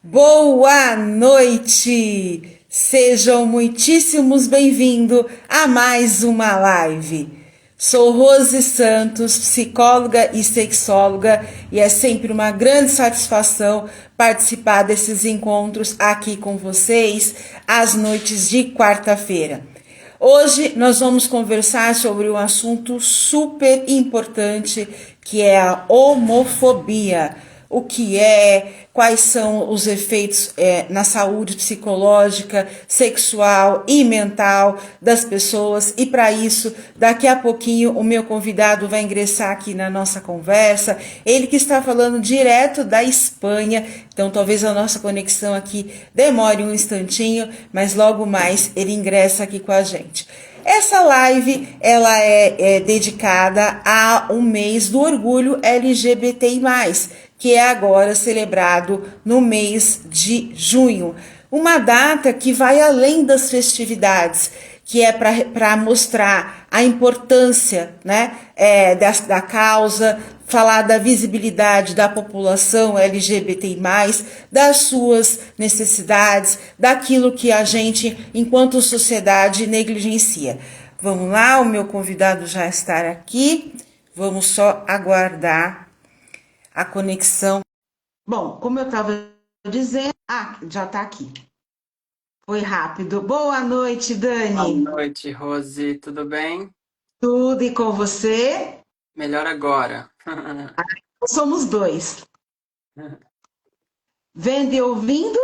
Boa noite! Sejam muitíssimos bem-vindos a mais uma live. Sou Rose Santos, psicóloga e sexóloga, e é sempre uma grande satisfação participar desses encontros aqui com vocês às noites de quarta-feira. Hoje nós vamos conversar sobre um assunto super importante que é a homofobia. O que é, quais são os efeitos na saúde psicológica, sexual e mental das pessoas. E para isso, daqui a pouquinho, o meu convidado vai ingressar aqui na nossa conversa. Ele que está falando direto da Espanha, então talvez a nossa conexão aqui demore um instantinho, mas logo mais ele ingressa aqui com a gente. Essa live ela é dedicada a um mês do orgulho LGBTI+, que é agora celebrado no mês de junho. Uma data que vai além das festividades, que é para mostrar a importância, né, da causa, falar da visibilidade da população LGBTI+, das suas necessidades, daquilo que a gente, enquanto sociedade, negligencia. Vamos lá, o meu convidado já está aqui. Vamos só aguardar a conexão. Bom, como eu estava dizendo, já está aqui. Foi rápido. Boa noite, Boa Dani. noite, Rose. Tudo bem? Tudo e com você? Melhor agora. Somos dois. Vendo e ouvindo?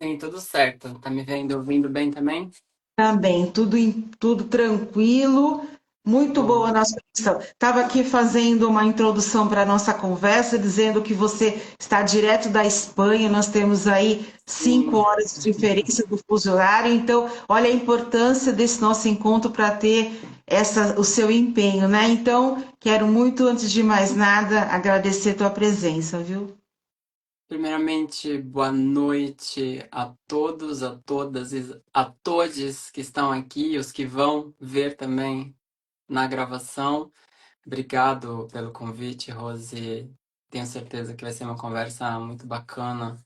Sim, tudo certo. Tá me vendo, ouvindo bem também? Também, tudo tranquilo, muito boa a Bom, nossa conexão. Estava aqui fazendo uma introdução para a nossa conversa, dizendo que você está direto da Espanha, nós temos aí cinco sim. horas de diferença do fuso horário, então olha a importância desse nosso encontro para ter o seu empenho, né? Então, quero muito, antes de mais nada, agradecer a tua presença, viu? Primeiramente, boa noite a todos, a todas e a todes que estão aqui, os que vão ver também na gravação. Obrigado pelo convite, Rose. Tenho certeza que vai ser uma conversa muito bacana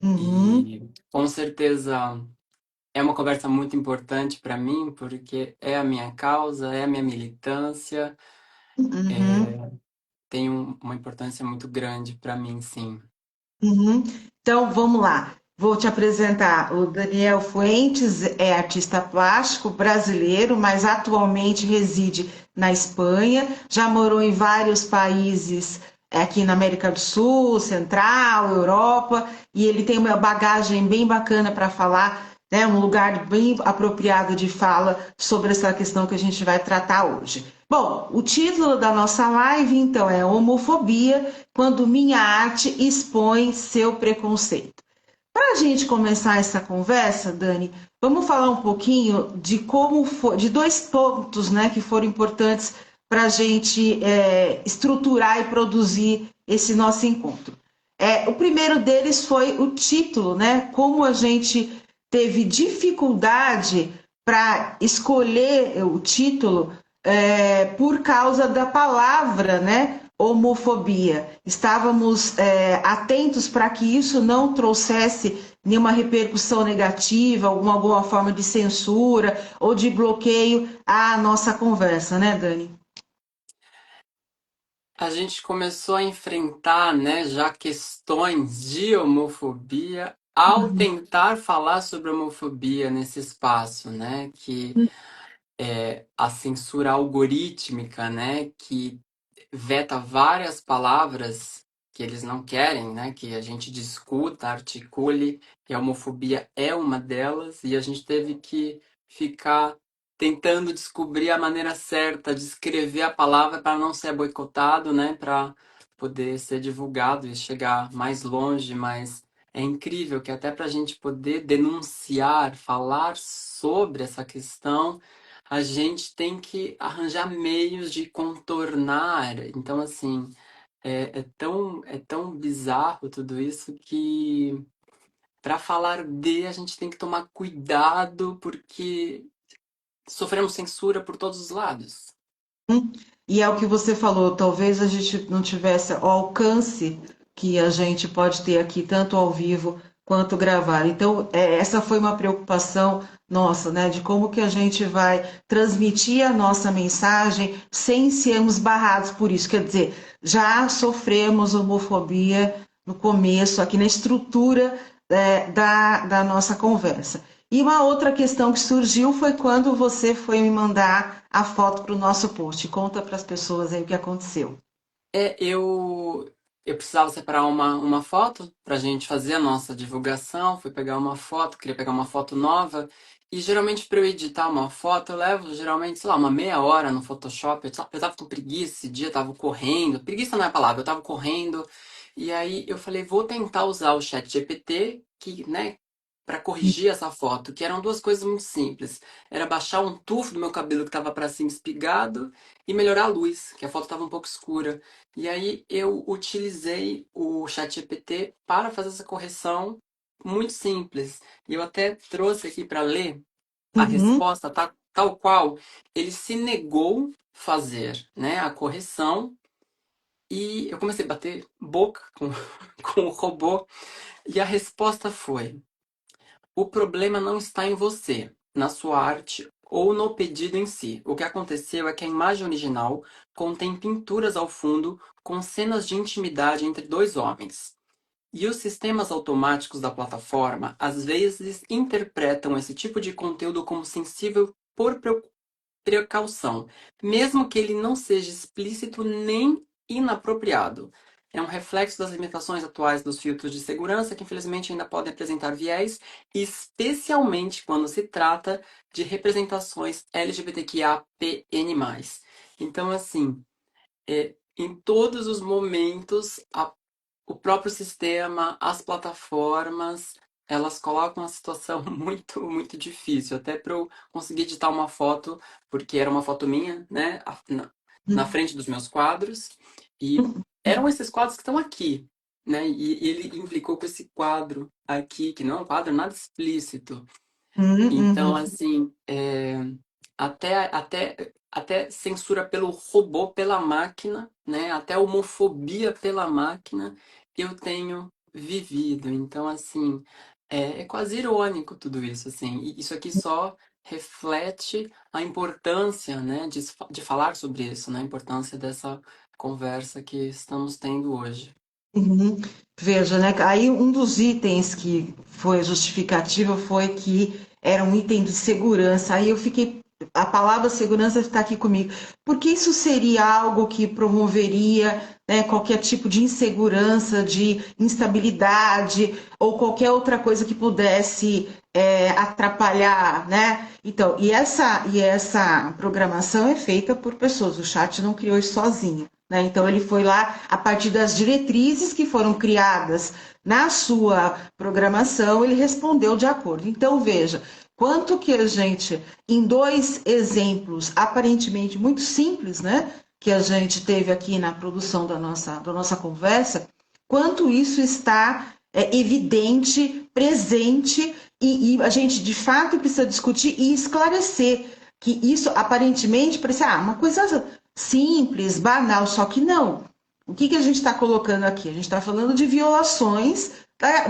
Uhum, e com certeza é uma conversa muito importante para mim, porque é a minha causa, é a minha militância, uhum. tem uma importância muito grande para mim, sim. Uhum. Então, vamos lá. Vou te apresentar. O Daniel Fuentes é artista plástico brasileiro, mas atualmente reside na Espanha. Já morou em vários países aqui na América do Sul, Central, Europa, e ele tem uma bagagem bem bacana para falar, né? Um lugar bem apropriado de fala sobre essa questão que a gente vai tratar hoje. Bom, o título da nossa live, então, é Homofobia, quando minha arte expõe seu preconceito. Para a gente começar essa conversa, Dani, vamos falar um pouquinho de como foi, de dois pontos, né, que foram importantes para a gente estruturar e produzir esse nosso encontro. O primeiro deles foi o título, né? Como a gente teve dificuldade para escolher o título por causa da palavra, né? Homofobia. Estávamos atentos para que isso não trouxesse nenhuma repercussão negativa, alguma forma de censura ou de bloqueio à nossa conversa, né, Dani? A gente começou a enfrentar, né, já questões de homofobia ao tentar falar sobre homofobia nesse espaço, né, que é a censura algorítmica, né, que veta várias palavras que eles não querem, né, que a gente discuta, articule, e a homofobia é uma delas, e a gente teve que ficar tentando descobrir a maneira certa de escrever a palavra para não ser boicotado, né, para poder ser divulgado e chegar mais longe, mas é incrível que até para a gente poder denunciar, falar sobre essa questão, a gente tem que arranjar meios de contornar. Então, assim, é tão bizarro tudo isso que para falar de a gente tem que tomar cuidado porque sofremos censura por todos os lados. E é o que você falou, talvez a gente não tivesse o alcance que a gente pode ter aqui, tanto ao vivo quanto gravado. Então, essa foi uma preocupação nossa, né, de como que a gente vai transmitir a nossa mensagem sem sermos barrados por isso. Quer dizer, já sofremos homofobia no começo, aqui na estrutura da nossa conversa. E uma outra questão que surgiu foi quando você foi me mandar a foto para o nosso post. Conta para as pessoas aí o que aconteceu. Eu precisava separar uma foto pra gente fazer a nossa divulgação. Fui pegar uma foto, queria pegar uma foto nova. E geralmente para eu editar uma foto, eu levo geralmente, sei lá, uma meia hora no Photoshop. Eu tava com preguiça esse dia, tava correndo. Preguiça não é a palavra, eu tava correndo. E aí eu falei, vou tentar usar o chat GPT, que, né, para corrigir essa foto, que eram duas coisas muito simples. Era baixar um tufo do meu cabelo que tava para cima espigado e melhorar a luz, que a foto tava um pouco escura. E aí eu utilizei o ChatGPT para fazer essa correção muito simples. E eu até trouxe aqui para ler a Uhum, resposta tal qual ele se negou fazer, né, a correção. E eu comecei a bater boca com, com o robô. E a resposta foi: o problema não está em você, na sua arte ou no pedido em si. O que aconteceu é que a imagem original contém pinturas ao fundo com cenas de intimidade entre dois homens. E os sistemas automáticos da plataforma às vezes interpretam esse tipo de conteúdo como sensível por precaução, mesmo que ele não seja explícito nem inapropriado. É um reflexo das limitações atuais dos filtros de segurança que, infelizmente, ainda podem apresentar viés, especialmente quando se trata de representações LGBTQIAPN+. Então, assim, em todos os momentos, o próprio sistema, as plataformas, elas colocam uma situação muito, muito difícil. Até para eu conseguir editar uma foto, porque era uma foto minha, né, na frente dos meus quadros, e eram esses quadros que estão aqui, né, e ele implicou com esse quadro aqui, que não é um quadro nada explícito. uhum, Então, uhum, assim, até censura pelo robô, pela máquina, né? Até homofobia pela máquina eu tenho vivido. Então, assim, é quase irônico tudo isso, assim. E isso aqui só reflete a importância, né, de falar sobre isso, né? A importância dessa conversa que estamos tendo hoje. uhum. Veja, né? Aí um dos itens que foi justificativa foi que era um item de segurança. Aí eu fiquei, a palavra segurança está aqui comigo, porque isso seria algo que promoveria, né, qualquer tipo de insegurança, de instabilidade ou qualquer outra coisa que pudesse atrapalhar, né? Então, e essa programação é feita por pessoas. O chat não criou isso sozinho. Né? Então, ele foi lá a partir das diretrizes que foram criadas na sua programação, ele respondeu de acordo. Então, veja, quanto que a gente, em dois exemplos aparentemente muito simples, né, que a gente teve aqui na produção da nossa conversa, quanto isso está evidente, presente, e a gente de fato precisa discutir e esclarecer que isso aparentemente parece uma coisa simples, banal, só que não. O que a gente está colocando aqui? A gente está falando de violações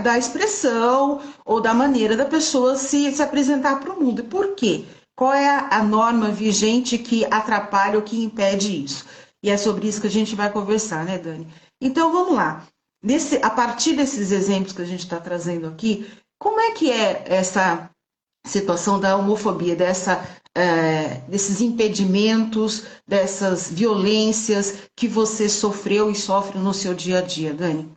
da expressão ou da maneira da pessoa se apresentar para o mundo. E por quê? Qual é a norma vigente que atrapalha ou que impede isso? E é sobre isso que a gente vai conversar, né, Dani? Então vamos lá. A partir desses exemplos que a gente está trazendo aqui, como é que é essa situação da homofobia, desses impedimentos, dessas violências que você sofreu e sofre no seu dia a dia, Dani?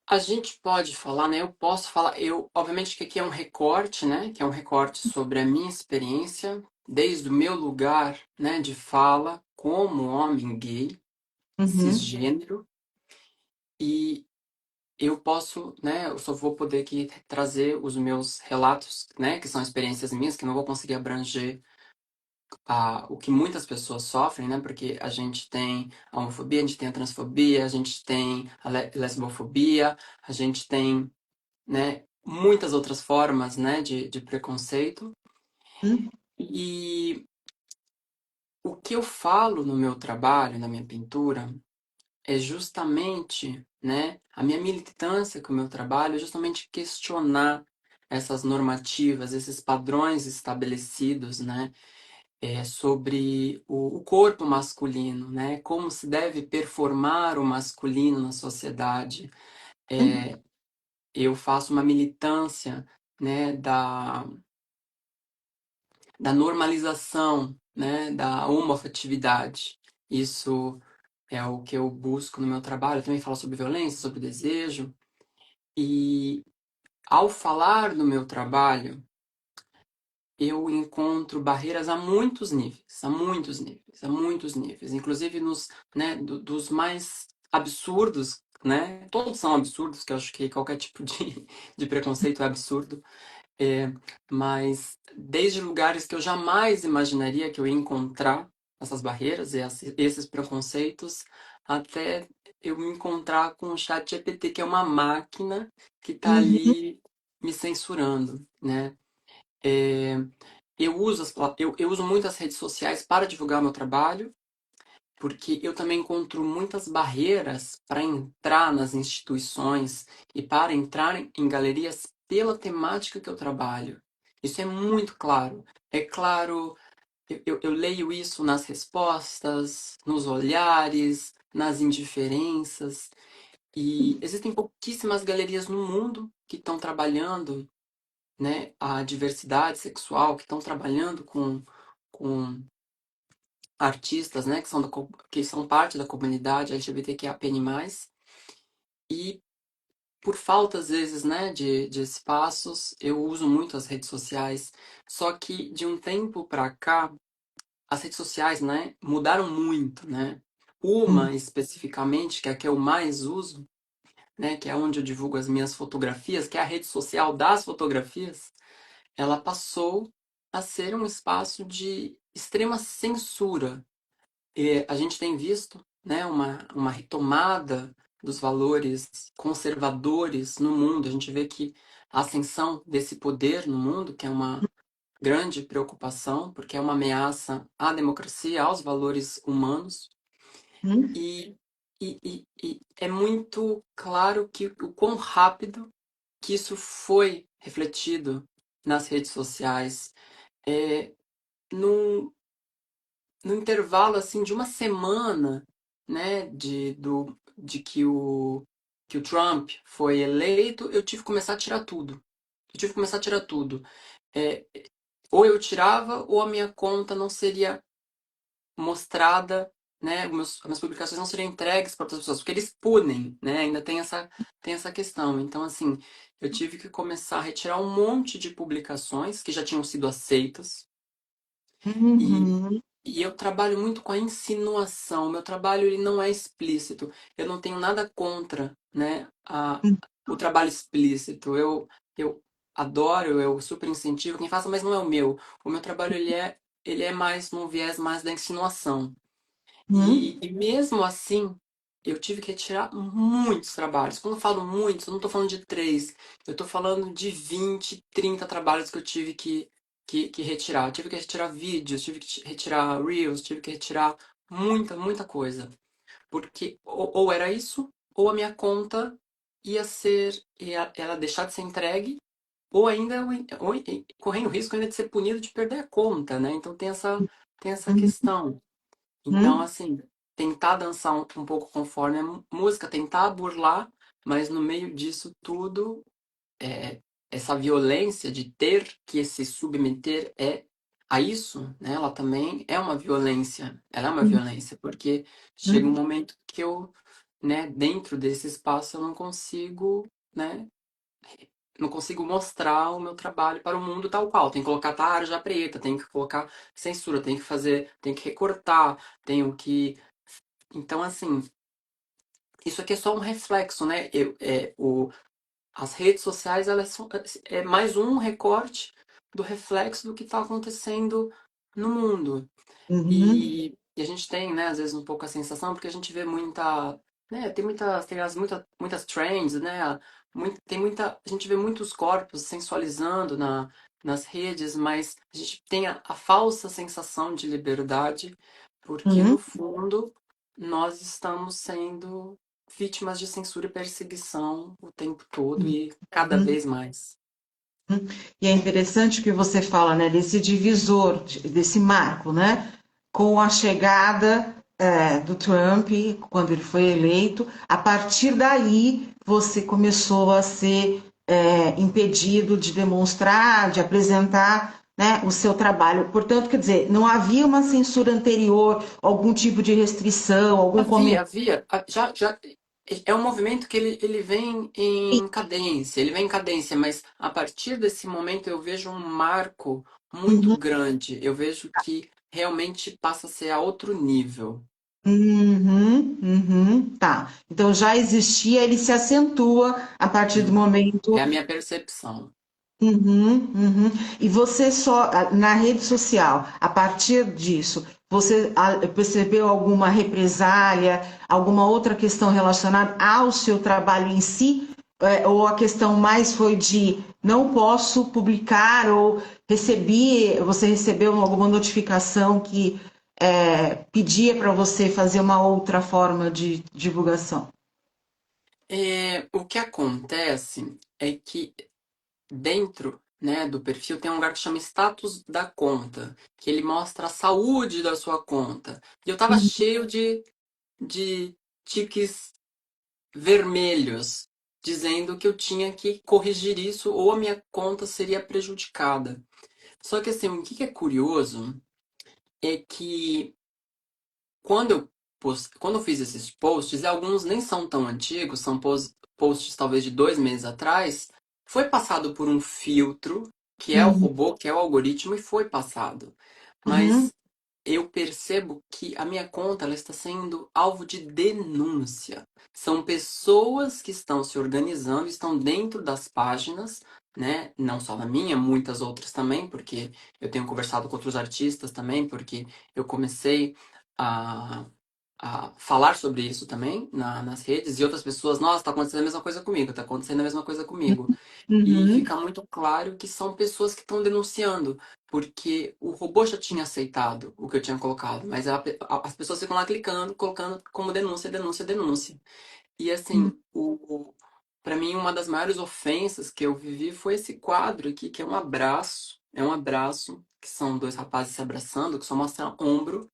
A gente pode falar, né? Eu posso falar. Obviamente que aqui é um recorte, né? Que é um recorte sobre a minha experiência, desde o meu lugar, né, de fala como homem gay, Uhum, cisgênero, e eu posso, né? Eu só vou poder aqui trazer os meus relatos, né? Que são experiências minhas, que não vou conseguir abranger o que muitas pessoas sofrem, né? Porque a gente tem a homofobia, a gente tem a transfobia, a gente tem a lesbofobia, a gente tem, né, muitas outras formas, né, de preconceito. uhum, E o que eu falo no meu trabalho, na minha pintura, é justamente, né, a minha militância com o meu trabalho é justamente questionar essas normativas, esses padrões estabelecidos, né, sobre o corpo masculino, né, como se deve performar o masculino na sociedade. Uhum, Eu faço uma militância, né, da normalização, né, da homoafetividade. Isso é o que eu busco no meu trabalho. Eu também falo sobre violência, sobre desejo. E ao falar do meu trabalho, eu encontro barreiras a muitos níveis, a muitos níveis, a muitos níveis, inclusive nos, né, dos mais absurdos, né? Todos são absurdos, que eu acho que qualquer tipo de preconceito é absurdo. É, mas desde lugares que eu jamais imaginaria que eu ia encontrar essas barreiras e esses preconceitos, até eu me encontrar com o chat GPT, que é uma máquina que está uhum, ali me censurando, né? É, eu uso muito as redes sociais para divulgar meu trabalho, porque eu também encontro muitas barreiras para entrar nas instituições e para entrar em galerias pela temática que eu trabalho. Isso é muito claro. É claro, eu leio isso nas respostas, nos olhares, nas indiferenças. E existem pouquíssimas galerias no mundo que estão trabalhando, né, a diversidade sexual, que estão trabalhando com artistas, né, que são parte da comunidade LGBTQIAPN+, e por falta, às vezes, né, de espaços, eu uso muito as redes sociais, só que de um tempo para cá, as redes sociais, né, mudaram muito, né, uhum, uma especificamente, que é a que eu mais uso, né, que é onde eu divulgo as minhas fotografias, que é a rede social das fotografias, ela passou a ser um espaço de extrema censura. E a gente tem visto, né, uma retomada dos valores conservadores no mundo. A gente vê que a ascensão desse poder no mundo, que é uma grande preocupação, porque é uma ameaça à democracia, aos valores humanos. uhum, E, e é muito claro que o quão rápido que isso foi refletido nas redes sociais. É, num, no intervalo assim de uma semana, né, de que o Trump foi eleito, eu tive que começar a tirar tudo. Eu tive que começar a tirar tudo. É, ou eu tirava, ou a minha conta não seria mostrada, né? As minhas publicações não seriam entregues para outras pessoas, porque eles punem, né? Ainda tem essa questão. Então, assim, eu tive que começar a retirar um monte de publicações que já tinham sido aceitas, e, uhum, e eu trabalho muito com a insinuação. Meu trabalho ele não é explícito. Eu não tenho nada contra, né, o trabalho explícito. Eu adoro, eu super incentivo quem faça, mas não é o meu. O meu trabalho ele é mais num viés mais da insinuação. uhum, E mesmo assim, eu tive que retirar muitos trabalhos. Quando eu falo muitos, eu não estou falando de três, eu estou falando de 20, 30 trabalhos que eu tive que retirar. Eu tive que retirar vídeos, tive que retirar Reels, tive que retirar muita coisa. Porque ou era isso, ou a minha conta ia ela deixar de ser entregue, ou ainda correndo o risco ainda de ser punido de perder a conta, né? Então tem essa uhum, questão. Então, uhum, assim, tentar dançar um pouco conforme a música, tentar burlar, mas no meio disso tudo, essa violência de ter que se submeter a isso, né? Ela também é uma violência. Ela é uma uhum, violência, porque chega um uhum, momento que eu, né, dentro desse espaço, eu não consigo, né? Não consigo mostrar o meu trabalho para o mundo tal qual. Tem que colocar tarja preta, tem que colocar censura, tem que fazer, tem que recortar, tenho que. Então, assim, isso aqui é só um reflexo, né? As redes sociais, elas são, é mais um recorte do reflexo do que está acontecendo no mundo. uhum, E a gente tem, né, às vezes um pouco a sensação, porque a gente vê muita, né, muitas trends, né, a gente vê muitos corpos sensualizando nas redes, mas a gente tem a falsa sensação de liberdade, porque no uhum, fundo nós estamos sendo vítimas de censura e perseguição o tempo todo e cada Uhum. vez mais. E é interessante que você fala, né, desse divisor, desse marco, né, com a chegada do Trump, quando ele foi eleito, a partir daí você começou a ser impedido de demonstrar, de apresentar, né, o seu trabalho. Portanto, quer dizer, não havia uma censura anterior, algum tipo de restrição, algum comentário. Havia, já é um movimento que ele vem em cadência, ele vem em cadência, mas a partir desse momento eu vejo um marco muito Uhum, grande. Eu vejo que realmente passa a ser a outro nível. uhum, uhum, tá. Então já existia, ele se acentua a partir do É momento. a minha percepção. Uhum, uhum. E você só, na rede social, a partir disso, você percebeu alguma represália, alguma outra questão relacionada ao seu trabalho em si? Ou a questão mais foi de não posso publicar, ou você recebeu alguma notificação que pedia para você fazer uma outra forma de divulgação? O que acontece é que dentro, né, do perfil tem um lugar que chama status da conta, que ele mostra a saúde da sua conta. E eu tava cheio de tiques vermelhos, dizendo que eu tinha que corrigir isso ou a minha conta seria prejudicada. Só que assim, o que é curioso é que quando eu fiz esses posts, e alguns nem são tão antigos, são posts talvez de 2 meses atrás, foi passado por um filtro, que é o Uhum, robô, que é o algoritmo, e foi passado. uhum, Mas eu percebo que a minha conta ela está sendo alvo de denúncia. São pessoas que estão se organizando, estão dentro das páginas, né? Não só na minha, muitas outras também, porque eu tenho conversado com outros artistas também, porque eu comecei a, a falar sobre isso também nas redes e outras pessoas, nossa, está acontecendo a mesma coisa comigo, está acontecendo a mesma coisa comigo. E uhum, fica muito claro que são pessoas que estão denunciando, porque o robô já tinha aceitado o que eu tinha colocado, mas as pessoas ficam lá clicando, colocando como denúncia, denúncia, denúncia. E uhum, assim, para mim, uma das maiores ofensas que eu vivi foi esse quadro aqui, que é um abraço. É um abraço, que são dois rapazes se abraçando, que só mostra ombro.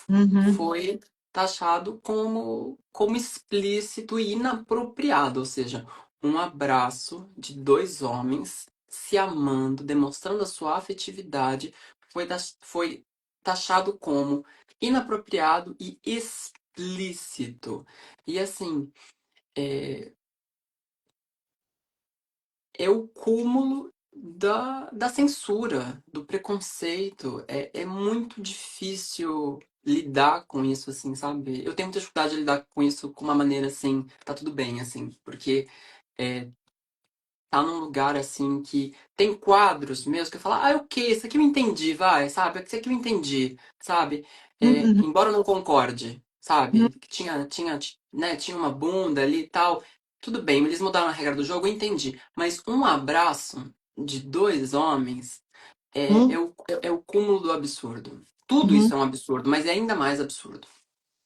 uhum. Foi taxado como explícito e inapropriado, ou seja, um abraço de dois homens se amando, demonstrando a sua afetividade, foi taxado como inapropriado e explícito. E assim, é, é o cúmulo da censura, do preconceito. É muito difícil lidar com isso, assim, sabe? Eu tenho muita dificuldade de lidar com isso com uma maneira assim, tá tudo bem, assim, porque é, tá num lugar assim que tem quadros meus que eu falo, ok, isso aqui eu entendi, vai, sabe? Isso aqui eu entendi, sabe? Uhum, Embora eu não concorde, uhum, sabe? Que né, tinha uma bunda ali e tal. Tudo bem, eles mudaram a regra do jogo, eu entendi. Mas um abraço de dois homens uhum, é o cúmulo do absurdo. Tudo uhum. isso é um absurdo, mas é ainda mais absurdo.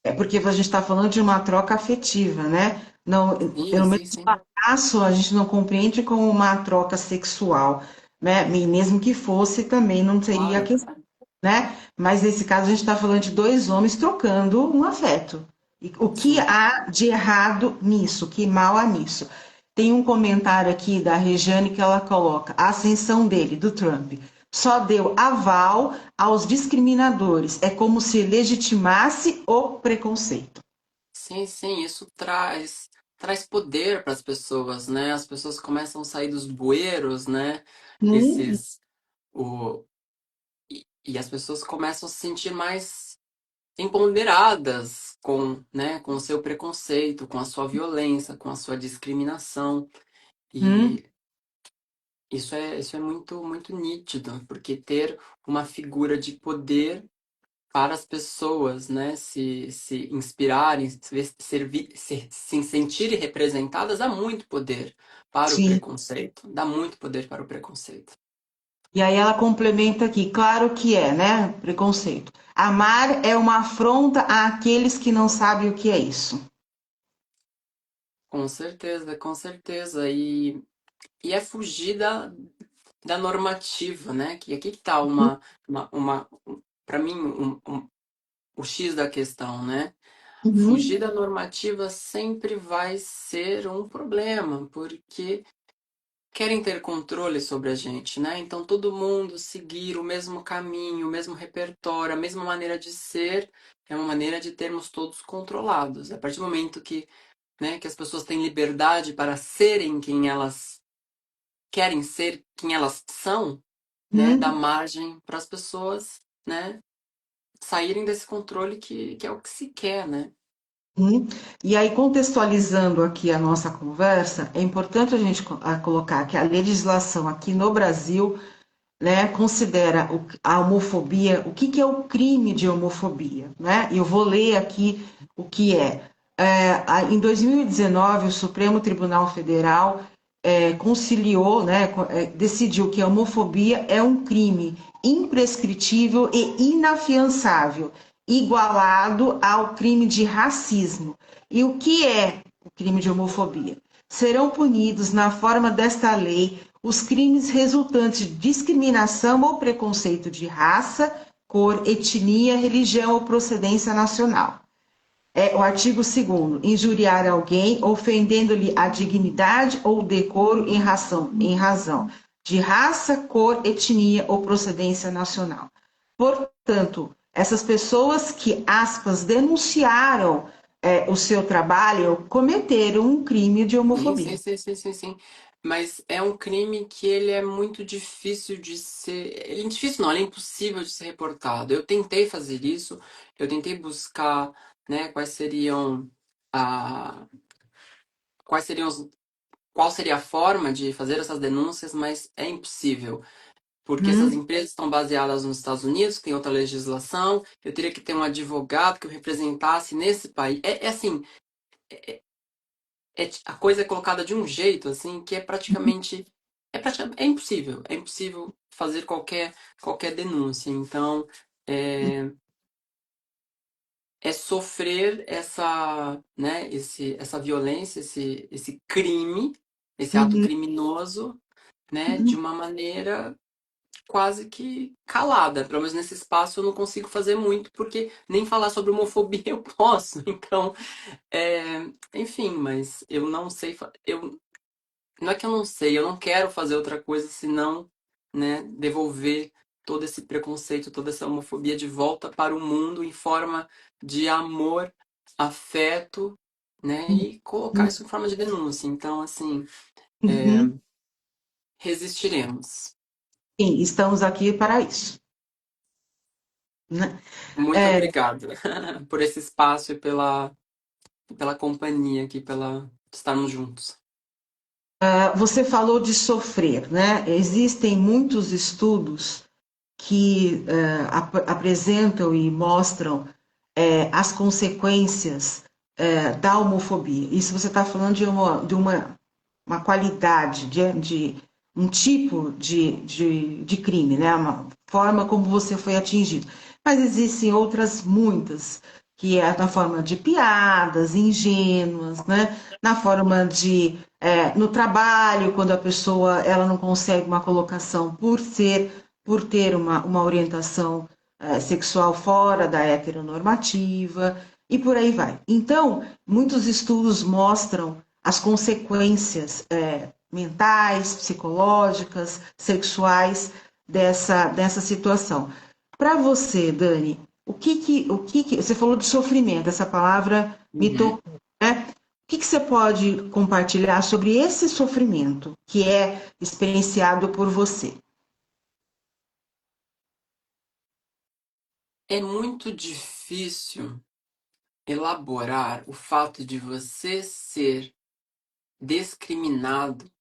É porque a gente está falando de uma troca afetiva, né? Não, Sim, pelo menos sim, o sim. abraço a gente não compreende como uma troca sexual, né? E mesmo que fosse, também não seria a Claro. questão, né? Mas nesse caso a gente está falando de dois homens trocando um afeto. E o que Sim. há de errado nisso? Que mal há nisso? Tem um comentário aqui da Regiane que ela coloca: a ascensão dele, do Trump, só deu aval aos discriminadores. É como se legitimasse o preconceito. Sim, sim, isso traz poder para as pessoas, né? As pessoas começam a sair dos bueiros, né? Hum, Esses o e as pessoas começam a se sentir mais empoderadas com o seu preconceito, com a sua violência, com a sua discriminação. hum, E isso é muito muito nítido, porque ter uma figura de poder para as pessoas, né, se inspirarem, se sentirem representadas, dá muito poder para o sim. preconceito. Dá muito poder para o preconceito. E aí ela complementa aqui, claro que é, né? Preconceito. Amar é uma afronta àqueles que não sabem o que é isso. Com certeza, com certeza. E é fugir da normativa, né? Que aqui que tá para mim, o X da questão, né? Fugir Uhum, da normativa sempre vai ser um problema, porque querem ter controle sobre a gente, né? Então todo mundo seguir o mesmo caminho, o mesmo repertório, a mesma maneira de ser, é uma maneira de termos todos controlados. A partir do momento que, né, que as pessoas têm liberdade para serem quem elas querem ser, quem elas são, né, dá uhum, margem para as pessoas, né, saírem desse controle que é o que se quer, né? uhum. E aí, contextualizando aqui a nossa conversa, é importante a gente colocar que a legislação aqui no Brasil, né, considera a homofobia, o que, que é o crime de homofobia, né? Eu vou ler aqui o que é. Em 2019, o Supremo Tribunal Federal conciliou, né, decidiu que a homofobia é um crime imprescritível e inafiançável, igualado ao crime de racismo. E o que é o crime de homofobia? Serão punidos, na forma desta lei, os crimes resultantes de discriminação ou preconceito de raça, cor, etnia, religião ou procedência nacional. O artigo 2º, injuriar alguém, ofendendo-lhe a dignidade ou decoro em razão de raça, cor, etnia ou procedência nacional. Portanto, essas pessoas que, aspas, denunciaram o seu trabalho cometeram um crime de Sim, sim, homofobia. sim, sim, sim, sim. Mas é um crime que ele é muito difícil de ser. Ele é difícil, não, ele é impossível de ser reportado. Eu tentei fazer isso, eu tentei buscar, né, a, quais seriam qual seria a forma de fazer essas denúncias, mas é impossível. Porque essas Uhum, empresas estão baseadas nos Estados Unidos, que tem outra legislação, eu teria que ter um advogado que o representasse nesse país. É assim, a coisa é colocada de um jeito assim que é impossível, é impossível fazer qualquer denúncia. Então, é, é sofrer essa violência, esse crime, esse ato uhum, criminoso, né, de uhum, uma maneira quase que calada. Pelo menos nesse espaço eu não consigo fazer muito, porque nem falar sobre homofobia eu posso. Então, enfim, mas eu não sei. Não é que eu não sei, eu não quero fazer outra coisa senão, né, devolver todo esse preconceito, toda essa homofobia de volta para o mundo em forma de amor, afeto, né, e colocar uhum, isso em forma de denúncia. Então, assim, uhum. resistiremos. Sim, estamos aqui para isso, né? Muito É, obrigado por esse espaço e pela companhia aqui, pela estarmos juntos. você falou de sofrer, né? Existem muitos estudos que apresentam e mostram as consequências da homofobia. Isso você está falando de uma qualidade, de um tipo de crime, né? Uma forma como você foi atingido. Mas existem outras muitas, que é na forma de piadas ingênuas, né? Na forma de no trabalho, quando a pessoa ela não consegue uma colocação por ter uma orientação sexual fora da heteronormativa e por aí vai. Então, muitos estudos mostram as consequências mentais, psicológicas, sexuais dessa situação. Para você, Dani, o que você falou de sofrimento, essa palavra me Uhum. tocou, né? O que você pode compartilhar sobre esse sofrimento que é experienciado por você? É muito difícil elaborar o fato de você ser discriminado,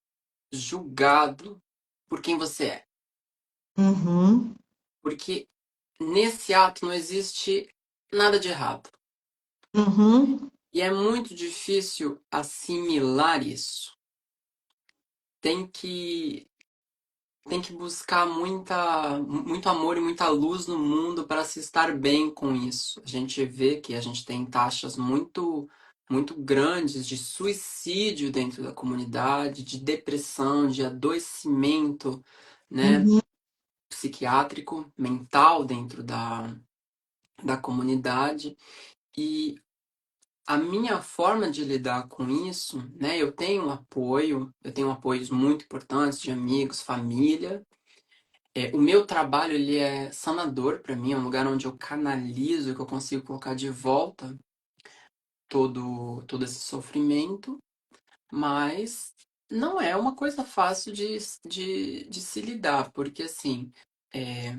julgado por quem você é. Uhum, Porque nesse ato não existe nada de errado. uhum, E é muito difícil assimilar isso. Tem que. tem que buscar muito amor e muita luz no mundo para se estar bem com isso. A gente vê que a gente tem taxas muito grandes de suicídio dentro da comunidade, de depressão, de adoecimento, né, Uhum, psiquiátrico, mental dentro da comunidade. E a minha forma de lidar com isso, né, eu tenho apoios muito importantes de amigos, família. O meu trabalho ele é sanador para mim, é um lugar onde eu canalizo, que eu consigo colocar de volta todo esse sofrimento, mas não é uma coisa fácil de se lidar, porque assim, é,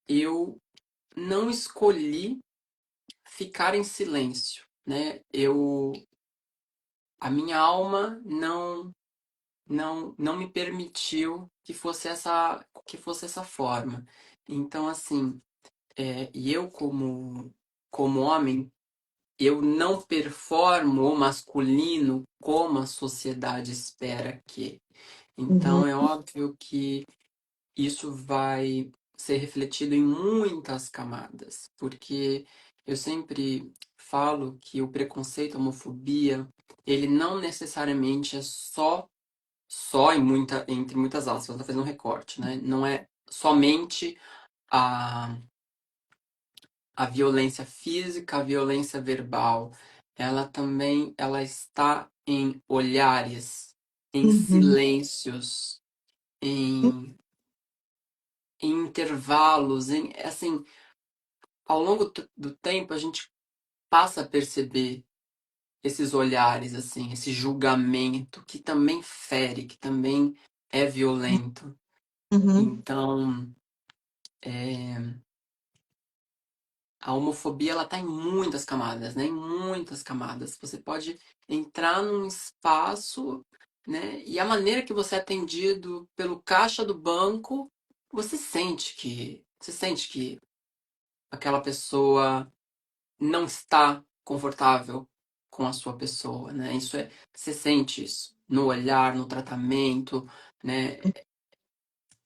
eu não escolhi ficar em silêncio, né? A minha alma não me permitiu que fosse essa forma. Então, assim, e eu, como homem, eu não performo o masculino como a sociedade espera que. uhum, Então, é óbvio que isso vai ser refletido em muitas camadas, porque eu sempre falo que o preconceito, a homofobia, ele não necessariamente é só entre muitas aspas, tá fazendo um recorte, né? Não é somente a a violência física, a violência verbal, ela está em olhares, em uhum, silêncios, em, em intervalos, assim, ao longo do tempo a gente passa a perceber esses olhares, assim, esse julgamento que também fere, que também é violento. uhum, Então, é, a homofobia ela tá em muitas camadas, né? Em muitas camadas. Você pode entrar num espaço, né? E a maneira que você é atendido pelo caixa do banco, você sente que aquela pessoa não está confortável com a sua pessoa, né? Você sente isso no olhar, no tratamento, né?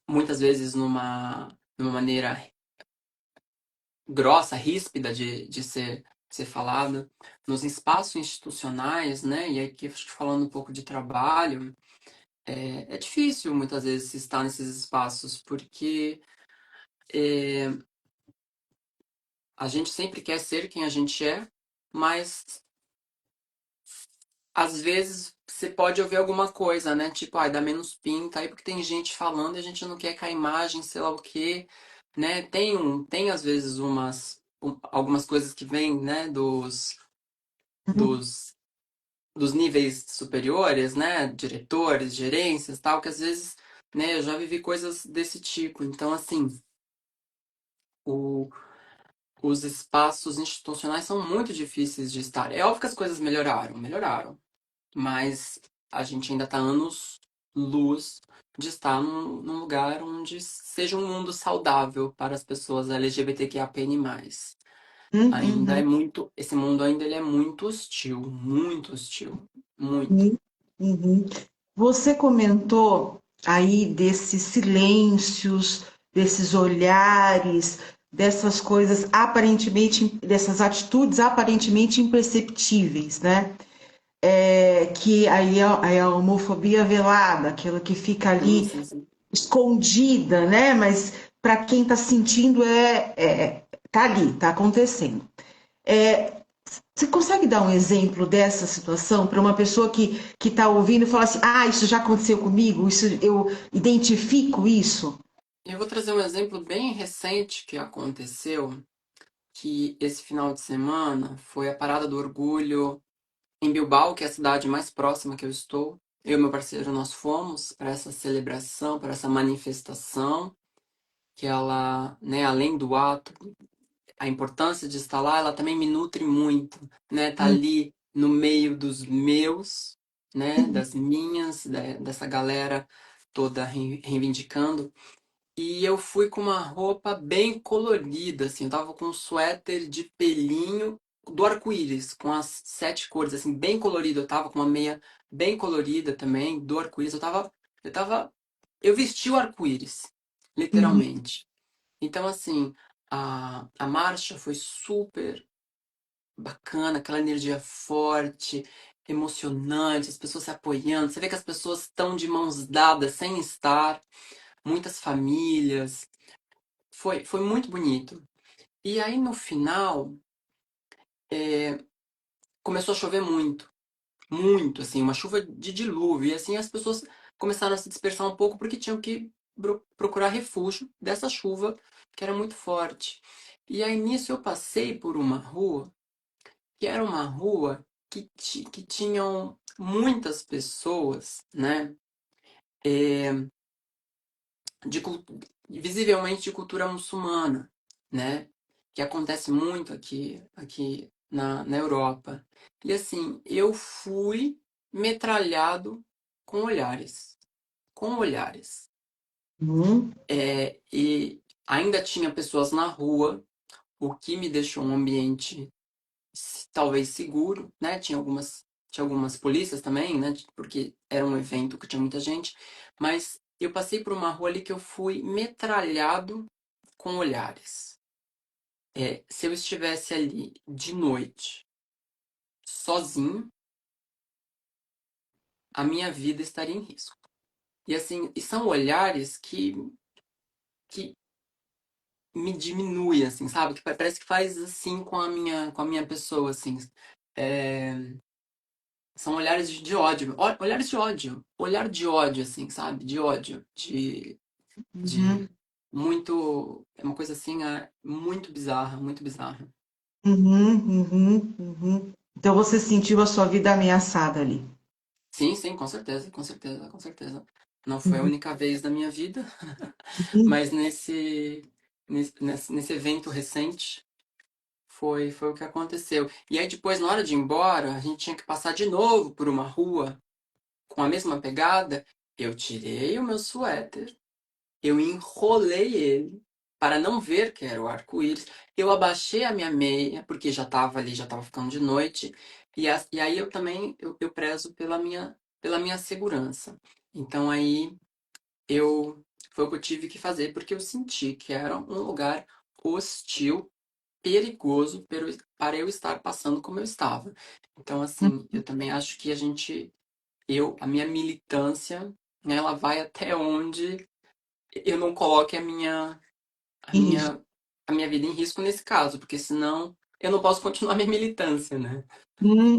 Muitas vezes numa maneira grossa, ríspida de ser falada. Nos espaços institucionais, né? E aqui acho que falando um pouco de trabalho, é difícil muitas vezes estar nesses espaços, porque é, a gente sempre quer ser quem a gente é, mas às vezes você pode ouvir alguma coisa, né? Tipo, ai, dá menos pinta aí, porque tem gente falando e a gente não quer que a imagem, sei lá o quê, né? Tem às vezes algumas coisas que vêm, né, uhum, dos, dos níveis superiores, né? Diretores, gerências, tal, que às vezes, né, eu já vivi coisas desse tipo. Então, assim, o, os espaços institucionais são muito difíceis de estar. É óbvio que as coisas melhoraram, mas a gente ainda está anos-luz de estar num lugar onde seja um mundo saudável para as pessoas LGBTQIAPN+. Ainda é uhum, muito, esse mundo ainda ele é muito hostil, muito. uhum, uhum. Você comentou aí desses silêncios, desses olhares, dessas coisas aparentemente, dessas atitudes aparentemente imperceptíveis, né? Que aí é a homofobia velada, aquela que fica Sim, ali sim, sim. escondida, né? Mas para quem está sentindo tá ali, tá acontecendo. É, Você consegue dar um exemplo dessa situação para uma pessoa que está ouvindo e fala assim, ah, isso já aconteceu comigo, isso eu identifico isso? Eu vou trazer um exemplo bem recente que aconteceu, que esse final de semana foi a Parada do Orgulho em Bilbao, que é a cidade mais próxima que eu estou. Eu e meu parceiro, nós fomos para essa celebração, para essa manifestação, que ela, né, além do ato, a importância de estar lá, ela também me nutre muito, né? Tá Hum, ali no meio dos meus, né, das minhas, dessa galera toda reivindicando. E eu fui com uma roupa bem colorida, assim, eu tava com um suéter de pelinho do arco-íris, com as 7 cores, assim, bem colorido. Eu tava com uma meia bem colorida também, do arco-íris. Eu tava eu vesti o arco-íris, Uhum. literalmente. Então, assim, a marcha foi super bacana, aquela energia forte, emocionante, as pessoas se apoiando. Você vê que as pessoas estão de mãos dadas sem estar, muitas famílias. Foi muito bonito. E aí, no final, começou a chover muito. Muito, assim, uma chuva de dilúvio. E assim as pessoas começaram a se dispersar um pouco porque tinham que procurar refúgio dessa chuva que era muito forte. E aí nisso eu passei por uma rua que era uma rua que tinham muitas pessoas, né, de, visivelmente de cultura muçulmana, né, que acontece muito aqui na Europa. E assim, eu fui metralhado com olhares, com olhares. Uhum. E ainda tinha pessoas na rua, o que me deixou um ambiente talvez seguro, né? Tinha algumas polícias também, né? Porque era um evento que tinha muita gente, mas eu passei por uma rua ali que eu fui metralhado com olhares. Se eu estivesse ali de noite, sozinho, a minha vida estaria em risco. E assim, e são olhares que me diminui, assim, sabe? Que parece que faz assim com a minha pessoa, assim. É, são olhares de ódio. Olhares de ódio. Olhar de ódio, assim, sabe? De ódio. De Uhum. muito. É uma coisa assim, muito bizarra, muito bizarra. Uhum. Uhum. Uhum. Então você sentiu a sua vida ameaçada ali. Sim, sim, com certeza, com certeza, com certeza. Não foi a Uhum. única vez da minha vida, Uhum. mas nesse evento recente foi o que aconteceu. E aí depois, na hora de ir embora, a gente tinha que passar de novo por uma rua com a mesma pegada. Eu tirei o meu suéter, eu enrolei ele para não ver que era o arco-íris. Eu abaixei a minha meia, porque já estava ali, já estava ficando de noite. E aí eu também eu prezo pela minha segurança. Então aí eu foi o que eu tive que fazer, porque eu senti que era um lugar hostil, perigoso para eu estar passando como eu estava. Então, assim, eu também acho que a minha militância, né, ela vai até onde eu não coloque a Em risco. minha, a minha vida em risco nesse caso, porque senão eu não posso continuar minha militância, né? Uhum.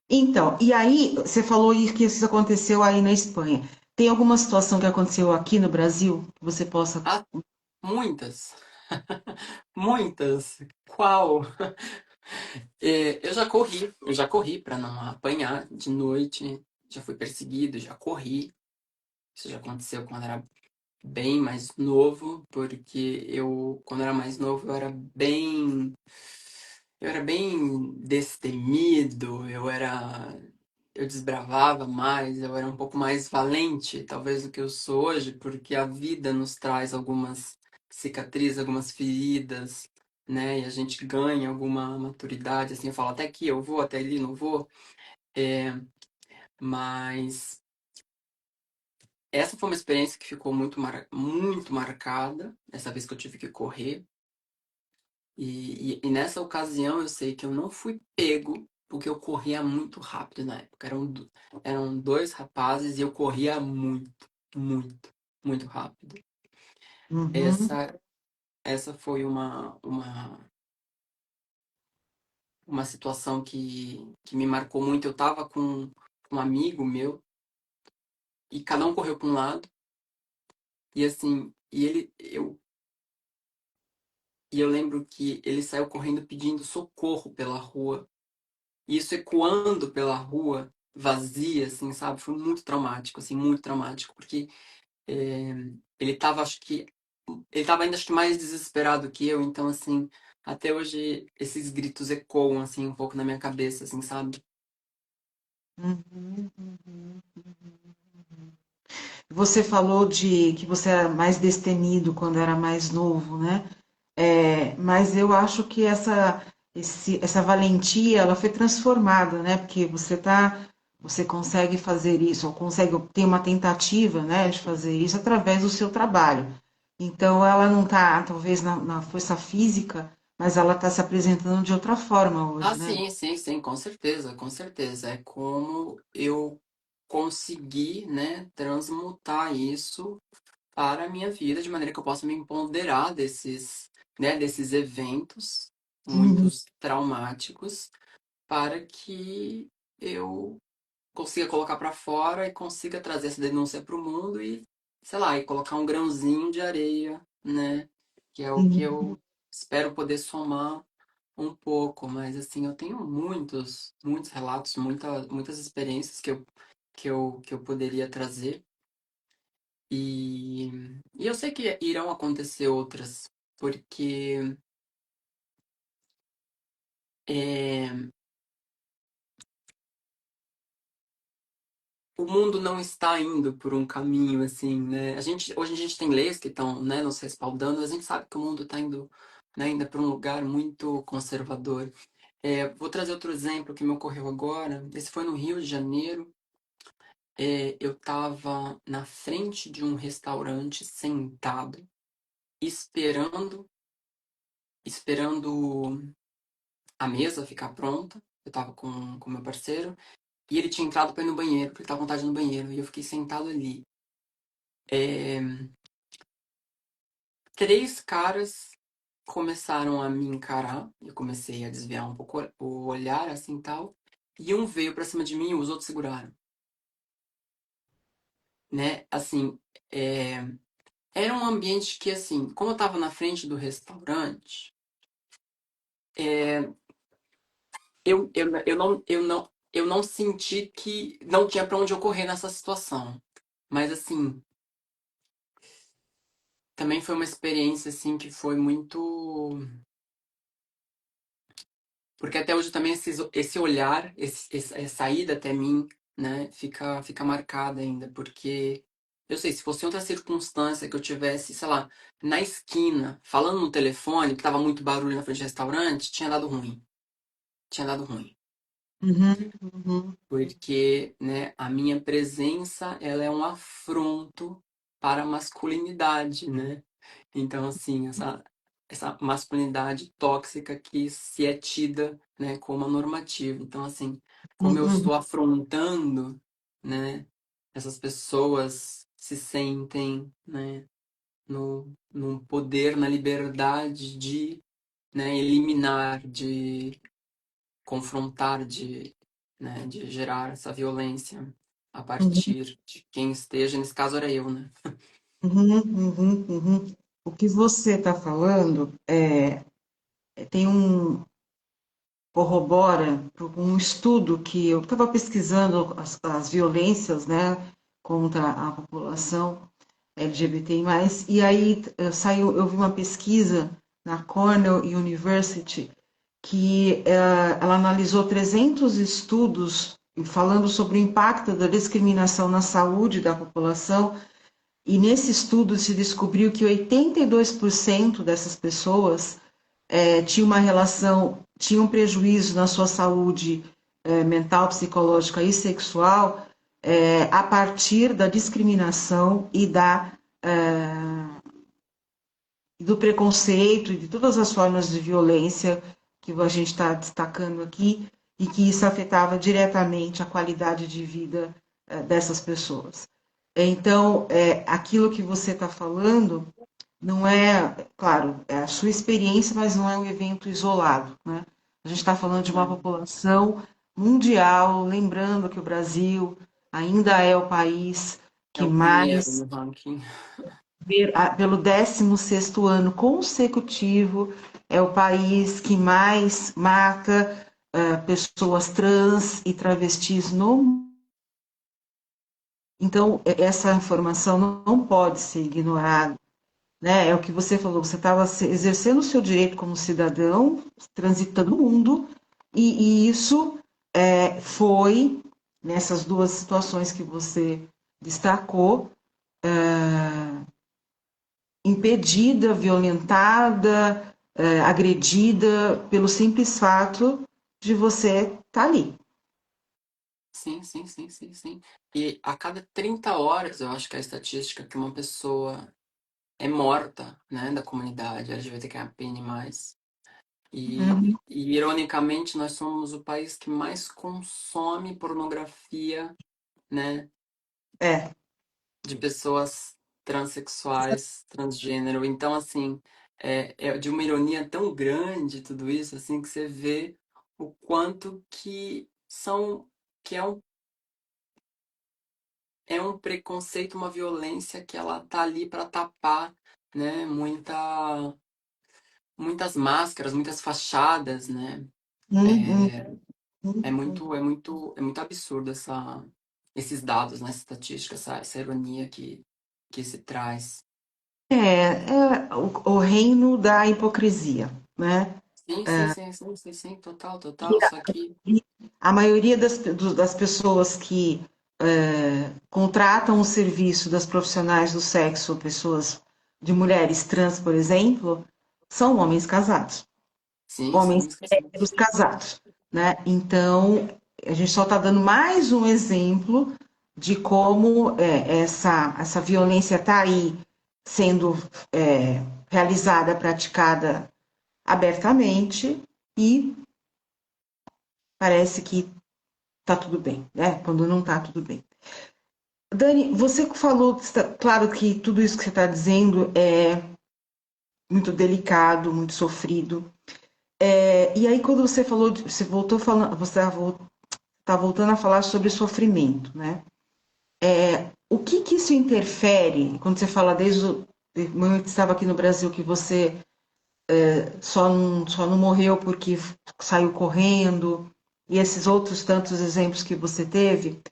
Então, e aí você falou que isso aconteceu aí na Espanha. Tem alguma situação que aconteceu aqui no Brasil que você possa. Há muitas, muitas. Qual? Eu já corri para não apanhar de noite, já fui perseguido, já corri. Isso já aconteceu quando era bem mais novo, porque quando era mais novo, eu era bem destemido, eu desbravava mais, eu era um pouco mais valente, talvez, do que eu sou hoje, porque a vida nos traz algumas cicatrizes, algumas feridas, né? E a gente ganha alguma maturidade, assim, eu falo, até aqui eu vou, até ali não vou. É, mas essa foi uma experiência que ficou muito marcada, essa vez que eu tive que correr. E nessa ocasião eu sei que eu não fui pego, porque eu corria muito rápido na época. Eram dois rapazes e eu corria muito, muito, muito rápido. Uhum. Essa foi uma situação que me marcou muito. Eu tava com um amigo meu e cada um correu para um lado. E assim, eu lembro que ele saiu correndo pedindo socorro pela rua. E isso ecoando pela rua vazia, assim, sabe? Foi muito traumático, assim, muito traumático, porque é, ele tava, acho que, ele tava ainda, acho que, mais desesperado que eu, então, assim, até hoje esses gritos ecoam, assim, um pouco na minha cabeça, assim, sabe? Uhum. Você falou de que você era mais destemido quando era mais novo, né? Mas eu acho que essa valentia ela foi transformada, né? Porque você está você consegue fazer isso, ou consegue ter uma tentativa, né, de fazer isso através do seu trabalho. Então, ela não está, talvez, na força física, mas ela está se apresentando de outra forma Ah, hoje, né? sim, sim, sim, com certeza, com certeza. É como eu consegui, né, transmutar isso para a minha vida, de maneira que eu possa me empoderar desses, né, desses eventos Uhum, muitos traumáticos, para que eu consiga colocar para fora e consiga trazer essa denúncia para o mundo e, sei lá, e colocar um grãozinho de areia, né? Que é o que uhum, eu espero poder somar um pouco, mas assim, eu tenho muitos, muitos relatos, muitas experiências que eu poderia trazer e, e eu sei que irão acontecer outras, porque é, o mundo não está indo por um caminho assim, né? Hoje a gente tem leis que estão, né, nos respaldando, mas a gente sabe que o mundo está indo, né, ainda para um lugar muito conservador. Vou trazer outro exemplo que me ocorreu agora. Esse foi no Rio de Janeiro. Eu estava na frente de um restaurante sentado, esperando, esperando a mesa ficar pronta. Eu estava com meu parceiro e ele tinha entrado para ir no banheiro, porque ele estava com vontade de ir no banheiro, e eu fiquei sentado ali. É, Três caras começaram a me encarar, eu comecei a desviar um pouco o olhar, assim, tal, e um veio pra cima de mim e os outros seguraram, né? Assim, é, era um ambiente que, assim, como eu tava na frente do restaurante, é, eu não senti que não tinha pra onde eu correr nessa situação. Mas, assim, também foi uma experiência, assim, que foi muito. Porque até hoje também esse olhar, essa ida até mim, né, fica marcada ainda. Porque eu sei, se fosse em outra circunstância que eu tivesse, sei lá, na esquina, falando no telefone, que tava muito barulho na frente do restaurante, tinha dado ruim. Tinha dado ruim. uhum, uhum, Porque, né, a minha presença, ela é um afronto para a masculinidade, né? Então, assim, essa masculinidade tóxica que se é tida, né, como a normativa. Então, assim, como eu uhum, estou afrontando, né, essas pessoas se sentem, né, no poder, na liberdade de, né, eliminar, de confrontar, de gerar essa violência a uhum, partir de quem esteja, nesse caso era eu, né? uhum, uhum, uhum. O que você está falando tem corrobora um estudo que eu estava pesquisando as violências, né, contra a população LGBTI+, e aí saiu, eu vi uma pesquisa na Cornell University que ela analisou 300 estudos falando sobre o impacto da discriminação na saúde da população, e nesse estudo se descobriu que 82% dessas pessoas tinha uma relação, tinha um prejuízo na sua saúde mental, psicológica e sexual a partir da discriminação e do preconceito e de todas as formas de violência que a gente está destacando aqui e que isso afetava diretamente a qualidade de vida dessas pessoas. Então, aquilo que você está falando não é, claro, é a sua experiência, mas não é um evento isolado, né? A gente está falando de uma Né? população mundial, lembrando que o Brasil ainda é o país É que o primeiro mais, no ranking. pelo 16º ano consecutivo, é o país que mais mata pessoas trans e travestis no mundo. Então, essa informação não pode ser ignorada, né? É o que você falou, você estava exercendo o seu direito como cidadão, transitando o mundo, e isso foi, nessas duas situações que você destacou, impedida, violentada, agredida pelo simples fato de você estar ali. Sim, sim, sim, sim, sim. E a cada 30 horas, eu acho que é a estatística que uma pessoa é morta, né, da comunidade LGBTQIA+. Uhum. E, ironicamente, nós somos o país que mais consome pornografia, né, É. de pessoas transexuais, transgênero. Então, assim, é de uma ironia tão grande tudo isso, assim, que você vê o quanto que é um preconceito, uma violência que ela tá ali para tapar, né, muitas máscaras, muitas fachadas, né? Uhum. É muito absurdo esses dados, né, essa estatística, essa ironia que se traz. É o reino da hipocrisia, né? Sim, sim, sim, sim, sim, sim, total, E total. Só que, a maioria das pessoas que contratam o serviço das profissionais do sexo, pessoas de mulheres trans, por exemplo, são homens casados, sim, são homens homens héteros casados. casados, né? Então, a gente só está dando mais um exemplo de como essa violência está aí sendo realizada, praticada abertamente e parece que está tudo bem, né? Quando não está tudo bem. Dani, você falou, claro que tudo isso que você está dizendo é muito delicado, muito sofrido. E aí, quando você falou, você voltou falando, você está voltando a falar sobre sofrimento, né? O que que isso interfere quando você fala desde o momento que estava aqui no Brasil que você só não morreu porque saiu correndo e esses outros tantos exemplos que você teve?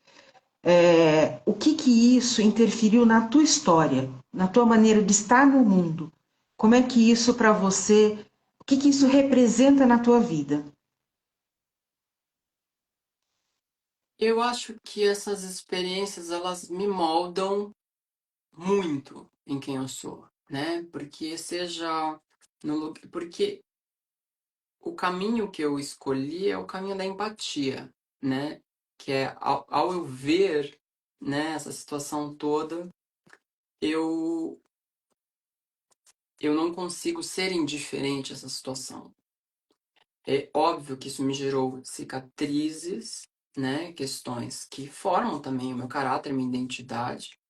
O que que isso interferiu na tua história, na tua maneira de estar no mundo? Como é que isso para você, o que que isso representa na tua vida? Eu acho que essas experiências, elas me moldam muito em quem eu sou, né? Porque seja no lugar, porque o caminho que eu escolhi é o caminho da empatia, né? Que é ao eu ver, né, essa situação toda, eu eu não consigo ser indiferente a essa situação. É óbvio que isso me gerou cicatrizes, né, questões que formam também o meu caráter, minha identidade,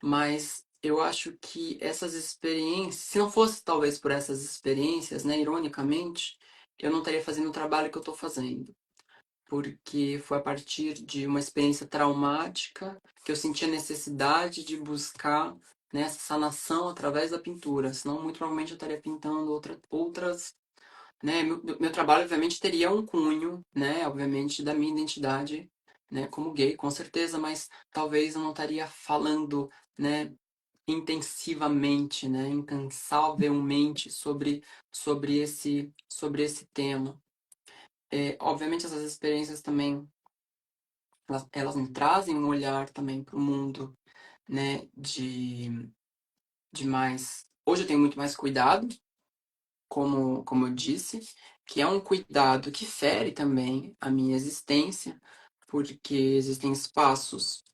mas eu acho que essas experiências, se não fosse talvez por essas experiências, né, ironicamente, eu não estaria fazendo o trabalho que eu estou fazendo, porque foi a partir de uma experiência traumática que eu senti a necessidade de buscar, né, essa sanação através da pintura, senão muito provavelmente eu estaria pintando outras, né, meu trabalho obviamente teria um cunho, né, obviamente da minha identidade, né, como gay, com certeza, mas talvez eu não estaria falando, né, intensivamente, né, incansavelmente sobre esse tema. Obviamente essas experiências também elas me trazem um olhar também para o mundo, né, de mais. Hoje eu tenho muito mais cuidado, como eu disse, que é um cuidado que fere também a minha existência, porque existem espaços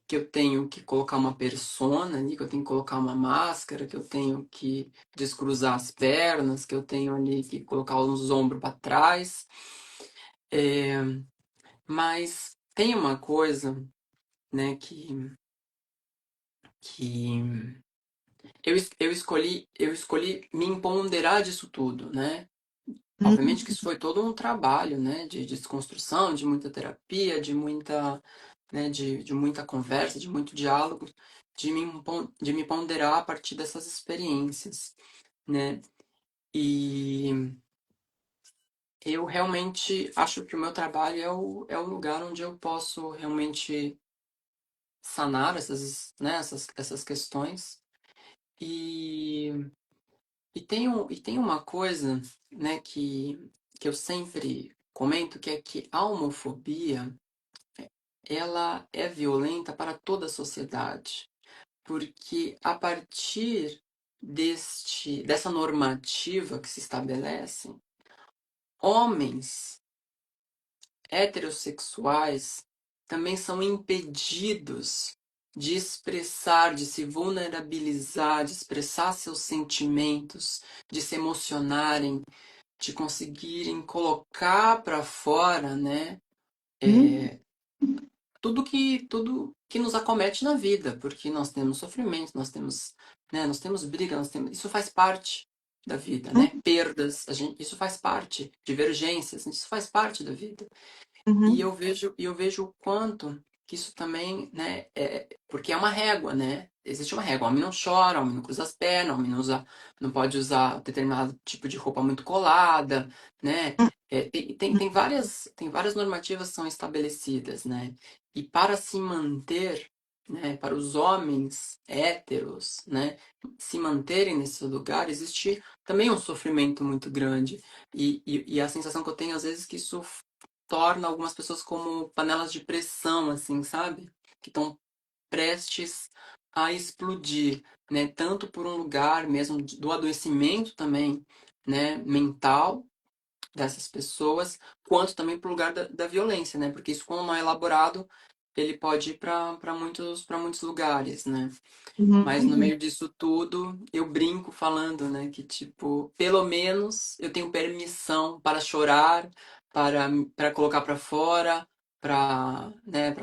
que eu tenho que colocar uma persona ali, que eu tenho que colocar uma máscara, que eu tenho que descruzar as pernas, que eu tenho ali que colocar os ombros para trás. É, mas tem uma coisa, né, que eu escolhi me empoderar disso tudo, né? Obviamente que isso foi todo um trabalho, né, de desconstrução, de muita terapia, de muita conversa, de muito diálogo, de me ponderar a partir dessas experiências, né? E eu realmente acho que o meu trabalho é o lugar onde eu posso realmente sanar essas questões. E, e tem uma coisa, né, que eu sempre comento, que é que a homofobia ela é violenta para toda a sociedade, porque a partir dessa normativa que se estabelece, homens heterossexuais também são impedidos de expressar, de se vulnerabilizar, de expressar seus sentimentos, de se emocionarem, de conseguirem colocar para fora, né, Hum, tudo que nos acomete na vida, porque nós temos sofrimento, nós temos briga, isso faz parte da vida, hum, né? Perdas, isso faz parte, divergências, isso faz parte da vida. E uhum, eu vejo o quanto que isso também, né, porque é uma régua, né? Existe uma régua. O homem não chora, o homem não cruza as pernas, o homem não pode usar determinado tipo de roupa muito colada, né? Tem várias normativas que são estabelecidas, né? E para se manter, né, para os homens héteros, né, se manterem nesse lugar, existe também um sofrimento muito grande. E a sensação que eu tenho às vezes é que isso torna algumas pessoas como panelas de pressão, assim, sabe? Que estão prestes a explodir, né? Tanto por um lugar mesmo do adoecimento também, né? Mental dessas pessoas, quanto também por lugar da violência, né? Porque isso, quando não é elaborado, ele pode ir para muitos lugares, né? Mas no uhum, meio disso tudo, eu brinco falando, né, que tipo, pelo menos eu tenho permissão para chorar, para colocar para fora, para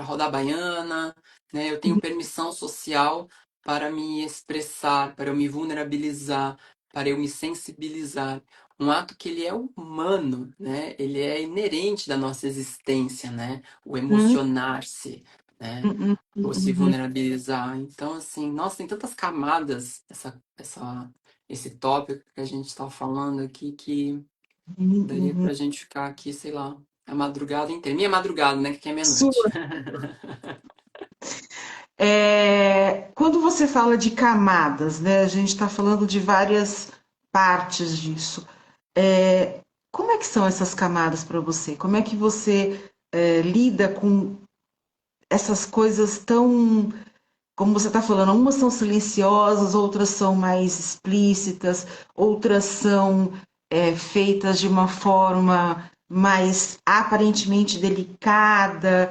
rodar baiana, né? Eu tenho uhum, permissão social para me expressar, para eu me vulnerabilizar, para eu me sensibilizar. Um ato que ele é humano, né? Ele é inerente da nossa existência, né? O uhum, emocionar-se, né? uhum, Ou se uhum, vulnerabilizar. Então, assim, nossa, tem tantas camadas esse tópico que a gente está falando aqui que uhum, daria uhum. pra gente ficar aqui, sei lá, a madrugada inteira. Minha madrugada, né? Que aqui é meia-noite. Sua. Quando você fala de camadas, né, a gente está falando de várias partes disso. É, como é que são essas camadas para você? Como é que você lida com essas coisas tão, como você está falando, umas são silenciosas, outras são mais explícitas, outras são feitas de uma forma mais aparentemente delicada.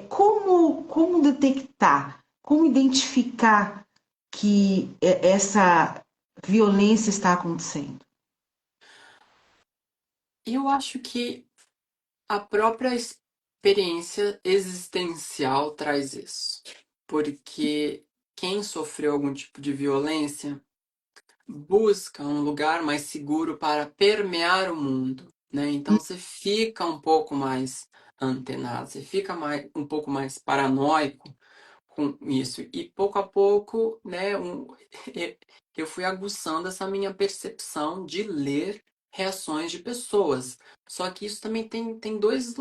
Como detectar, como identificar que essa violência está acontecendo? Eu acho que a própria experiência existencial traz isso. Porque quem sofreu algum tipo de violência busca um lugar mais seguro para permear o mundo, né? Então você fica um pouco mais antenado, você fica um pouco mais paranoico com isso. E pouco a pouco, né, eu fui aguçando essa minha percepção de ler reações de pessoas. Só que isso também tem dois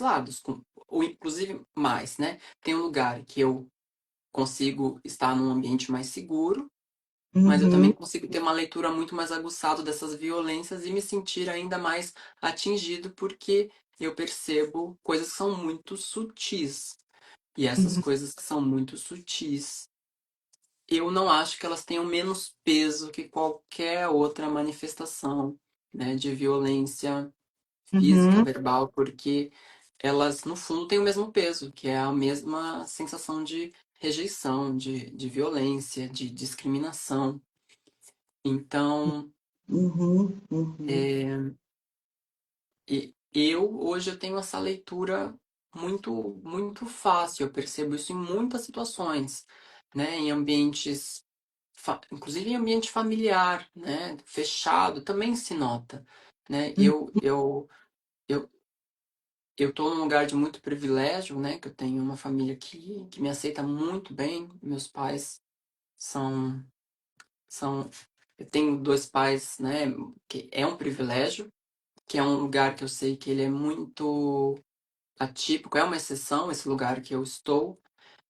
lados, ou inclusive mais, né? Tem um lugar que eu consigo estar num ambiente mais seguro, mas eu também Uhum, consigo ter uma leitura muito mais aguçada dessas violências e me sentir ainda mais atingido porque eu percebo coisas que são muito sutis. E essas uhum, coisas que são muito sutis, eu não acho que elas tenham menos peso que qualquer outra manifestação, né, de violência física, uhum, verbal, porque elas, no fundo, têm o mesmo peso, que é a mesma sensação de rejeição, de violência, de discriminação. Então, uhum, uhum, hoje eu tenho essa leitura muito muito fácil. Eu percebo isso em muitas situações, né? Em ambientes, inclusive em ambiente familiar, né? Fechado, também se nota, né? uhum, Eu eu tô num lugar de muito privilégio, né? Que eu tenho uma família que me aceita muito bem. Meus pais são são eu tenho dois pais, né? Que é um privilégio, que é um lugar que eu sei que ele é muito atípico, é uma exceção esse lugar que eu estou,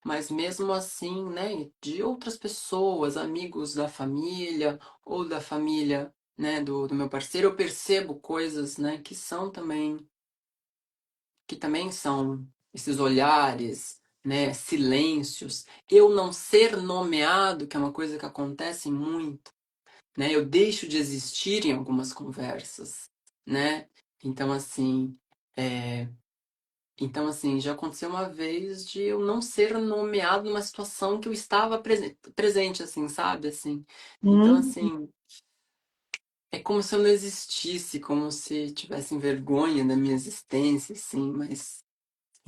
mas mesmo assim, né, de outras pessoas, amigos da família ou da família, né, do meu parceiro, eu percebo coisas, né, que também são esses olhares, né, silêncios, eu não ser nomeado, que é uma coisa que acontece muito, né, eu deixo de existir em algumas conversas, né, então assim, é, Então, assim, já aconteceu uma vez de eu não ser nomeado numa situação que eu estava presente, assim, sabe? Assim. Então, Hum, assim, é como se eu não existisse, como se tivessem vergonha da minha existência, assim, mas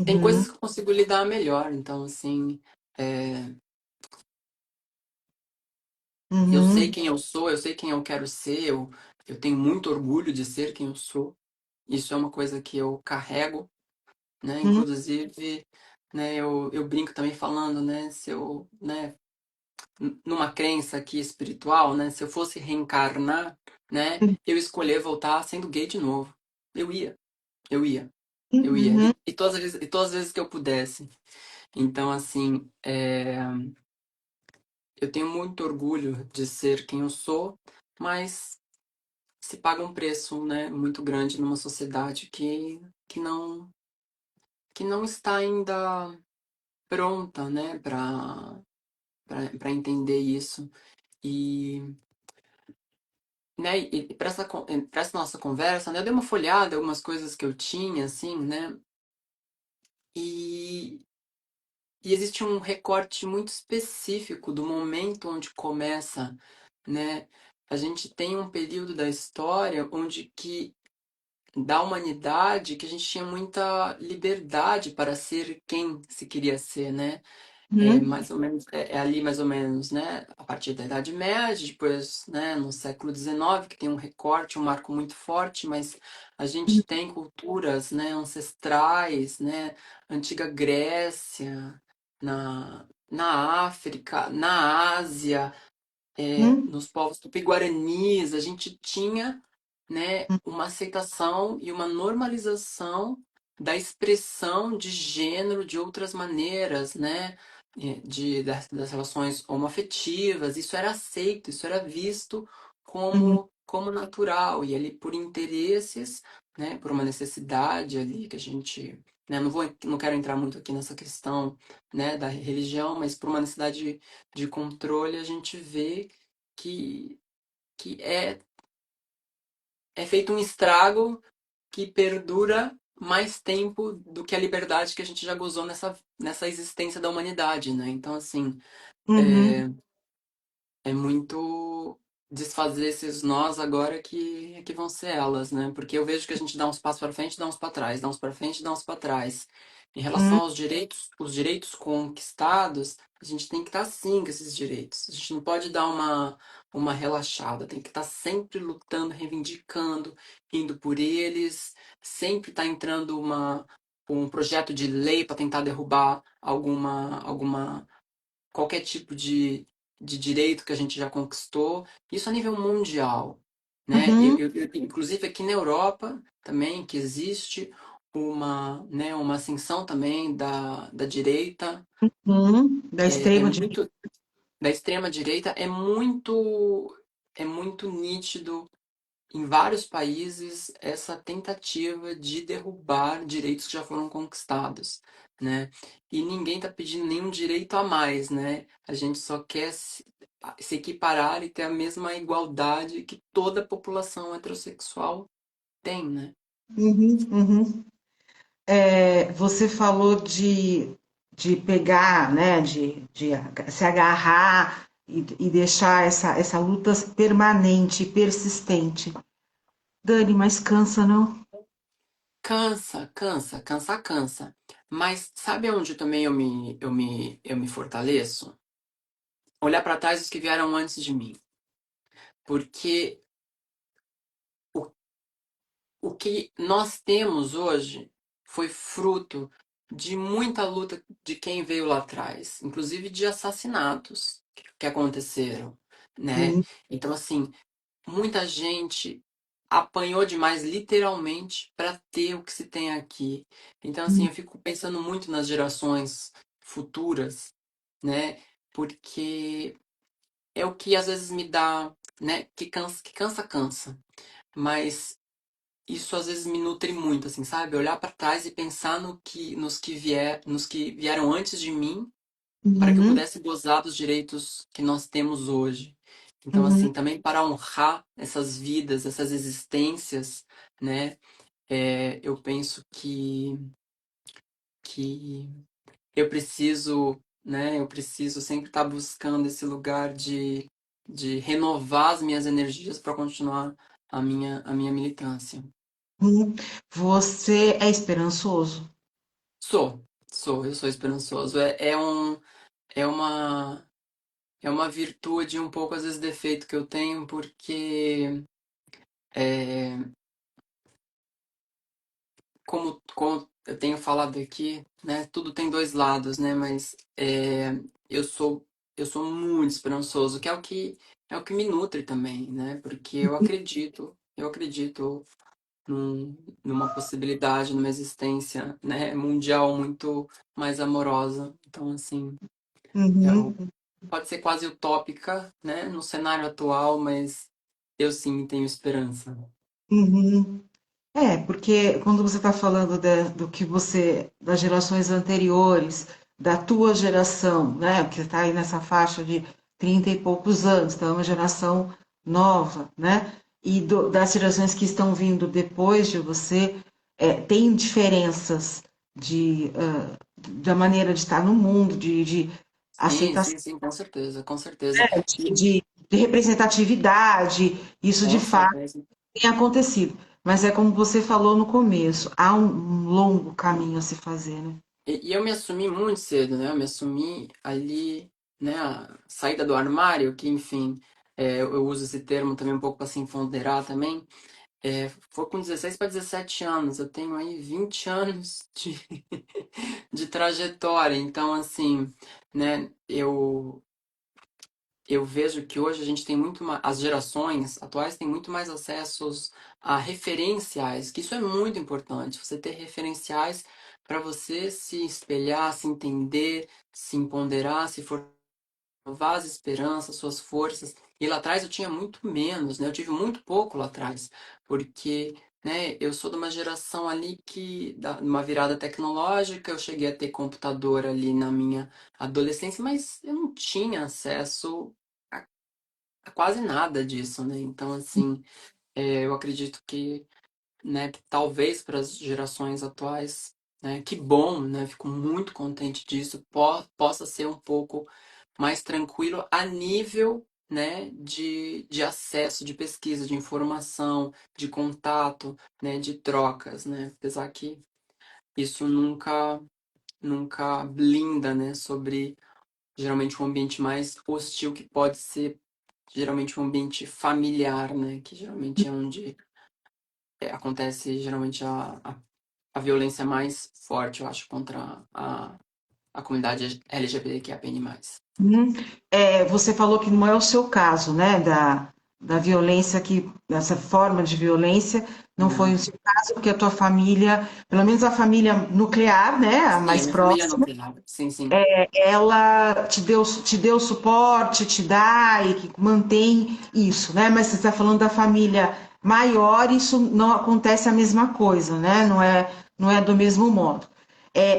tem uhum, coisas que eu consigo lidar melhor. Então, assim, é, eu sei uhum, quem eu sou, eu sei quem eu quero ser, eu tenho muito orgulho de ser quem eu sou. Isso é uma coisa que eu carrego, né? uhum, Inclusive, né, eu brinco também falando, né, se eu, né, numa crença aqui espiritual, né, se eu fosse reencarnar, né, eu escolher voltar sendo gay de novo. Eu ia, eu ia, eu ia. uhum, E todas as vezes que eu pudesse. Então, assim, eu tenho muito orgulho de ser quem eu sou, mas se paga um preço, né, muito grande numa sociedade que não está ainda pronta, né, para entender isso. E, né, e para essa nossa conversa, né, eu dei uma folhada em algumas coisas que eu tinha, assim, né, e, e existe um recorte muito específico do momento onde começa, né, a gente tem um período da história onde que da humanidade que a gente tinha muita liberdade para ser quem se queria ser, né? É uhum, mais ou menos, é ali mais ou menos, né? A partir da Idade Média, depois, né, no século XIX, que tem um recorte, um marco muito forte, mas a gente tem culturas, né, ancestrais, né? Antiga Grécia, na África, na Ásia, uhum, nos povos tupi-guaranis, a gente tinha, né, uma aceitação e uma normalização da expressão de gênero de outras maneiras, né, das relações homoafetivas. Isso era aceito, isso era visto uhum, como natural e ali por interesses, né, por uma necessidade ali que a gente, né, não quero entrar muito aqui nessa questão, né, da religião, mas por uma necessidade de controle, a gente vê que, que é feito um estrago que perdura mais tempo do que a liberdade que a gente já gozou nessa existência da humanidade, né? Então, assim, uhum, é muito desfazer esses nós agora que vão ser elas, né? Porque eu vejo que a gente dá uns passos para frente, dá uns para trás, dá uns para frente, dá uns para trás. Em relação uhum, aos direitos, os direitos conquistados, a gente tem que estar sim com esses direitos. A gente não pode dar uma relaxada, tem que estar sempre lutando, reivindicando, indo por eles, sempre está entrando um projeto de lei para tentar derrubar alguma qualquer tipo de direito que a gente já conquistou, isso a nível mundial, né? uhum, Inclusive aqui na Europa também, que existe né, uma ascensão também da direita, uhum, da é extrema direita. muito, da extrema direita, é muito nítido em vários países essa tentativa de derrubar direitos que já foram conquistados, né? E ninguém está pedindo nenhum direito a mais, né? A gente só quer se equiparar e ter a mesma igualdade que toda a população heterossexual tem, né? Uhum, uhum. Você falou de pegar, né, de se agarrar e deixar essa luta permanente, persistente. Dani, mas cansa, não? Cansa, cansa, cansa, cansa. Mas sabe onde também eu me fortaleço? Olhar para trás os que vieram antes de mim. Porque o o que nós temos hoje foi fruto de muita luta de quem veio lá atrás, inclusive de assassinatos que aconteceram, né? Sim. Então, assim, muita gente apanhou demais, literalmente, para ter o que se tem aqui. Então, assim, eu fico pensando muito nas gerações futuras, né? Porque é o que às vezes me dá, né? Que cansa, cansa. Mas isso às vezes me nutre muito, assim, sabe? Olhar para trás e pensar nos que vieram antes de mim, para que eu Uhum, pudesse gozar dos direitos que nós temos hoje. Então, uhum, assim, também para honrar essas vidas, essas existências, né? Eu penso que eu preciso, né? Eu preciso sempre estar buscando esse lugar de renovar as minhas energias para continuar a minha militância. Hum. Você é esperançoso? Eu sou esperançoso. É uma, é uma virtude, um pouco às vezes defeito que eu tenho, porque é, como eu tenho falado aqui, né, tudo tem dois lados, né, mas eu sou eu sou muito esperançoso, que é o que me nutre também, né, porque eu acredito numa possibilidade, numa existência, né, mundial muito mais amorosa. Então, assim, é o- Uhum, pode ser quase utópica, né, no cenário atual, mas eu sim tenho esperança. uhum. É, porque quando você está falando do que você, das gerações anteriores, da tua geração, né, que está aí nessa faixa de 30 e poucos anos, então é uma geração nova, né, e das gerações que estão vindo depois de você, tem diferenças da maneira de estar no mundo, de Sim, aceitação, sim, sim, com certeza, com certeza. E de representatividade, isso de com fato certeza. tem acontecido, mas é como você falou no começo, há um longo caminho a se fazer, né? E eu me assumi muito cedo, né? Eu me assumi ali, né? A saída do armário, que enfim, eu uso esse termo também um pouco para se empoderar também. Foi com 16 para 17 anos. Eu tenho aí 20 anos de trajetória. Então, assim, né? Eu vejo que hoje a gente tem muito mais, as gerações atuais têm muito mais acessos a referenciais, que isso é muito importante, você ter referenciais para você se espelhar, se entender, se empoderar, se renovar as esperanças, suas forças. E lá atrás eu tinha muito menos, né? Eu tive muito pouco lá atrás, porque, né, eu sou de uma geração ali numa virada tecnológica, eu cheguei a ter computador ali na minha adolescência, mas eu não tinha acesso a, a quase nada disso, né? Então, assim, eu acredito que, né, que talvez para as gerações atuais, né, que bom, né, fico muito contente disso, possa ser um pouco mais tranquilo a nível, né, de acesso, de pesquisa, de informação, de contato, né, de trocas, né, apesar que isso nunca blinda, né, sobre geralmente um ambiente mais hostil que pode ser geralmente um ambiente familiar, né, que geralmente é onde acontece geralmente a violência mais forte, eu acho, contra a comunidade LGBTQIA+. Você falou que não é o seu caso, né? Da violência dessa forma de violência, não foi o Não. seu caso, porque a tua família, pelo menos a família nuclear, né? A Sim, a mais minha família não próxima, tem nada. Sim, sim. ela te deu suporte, te dá e que mantém isso, né? Mas você está falando da família maior, isso não acontece a mesma coisa, né? Não é do mesmo modo.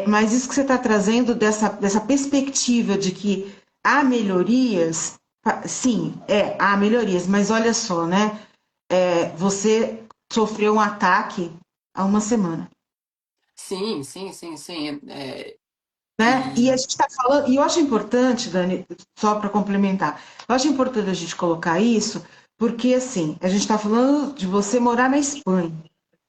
Mas isso que você está trazendo dessa perspectiva de que há melhorias, sim, há melhorias, mas olha só, né? Você sofreu um ataque há uma semana. Sim, sim, sim, sim. Né? E a E gente está falando, e eu acho importante, Dani, só para complementar, eu acho importante a gente colocar isso, porque assim, a gente está falando de você morar na Espanha,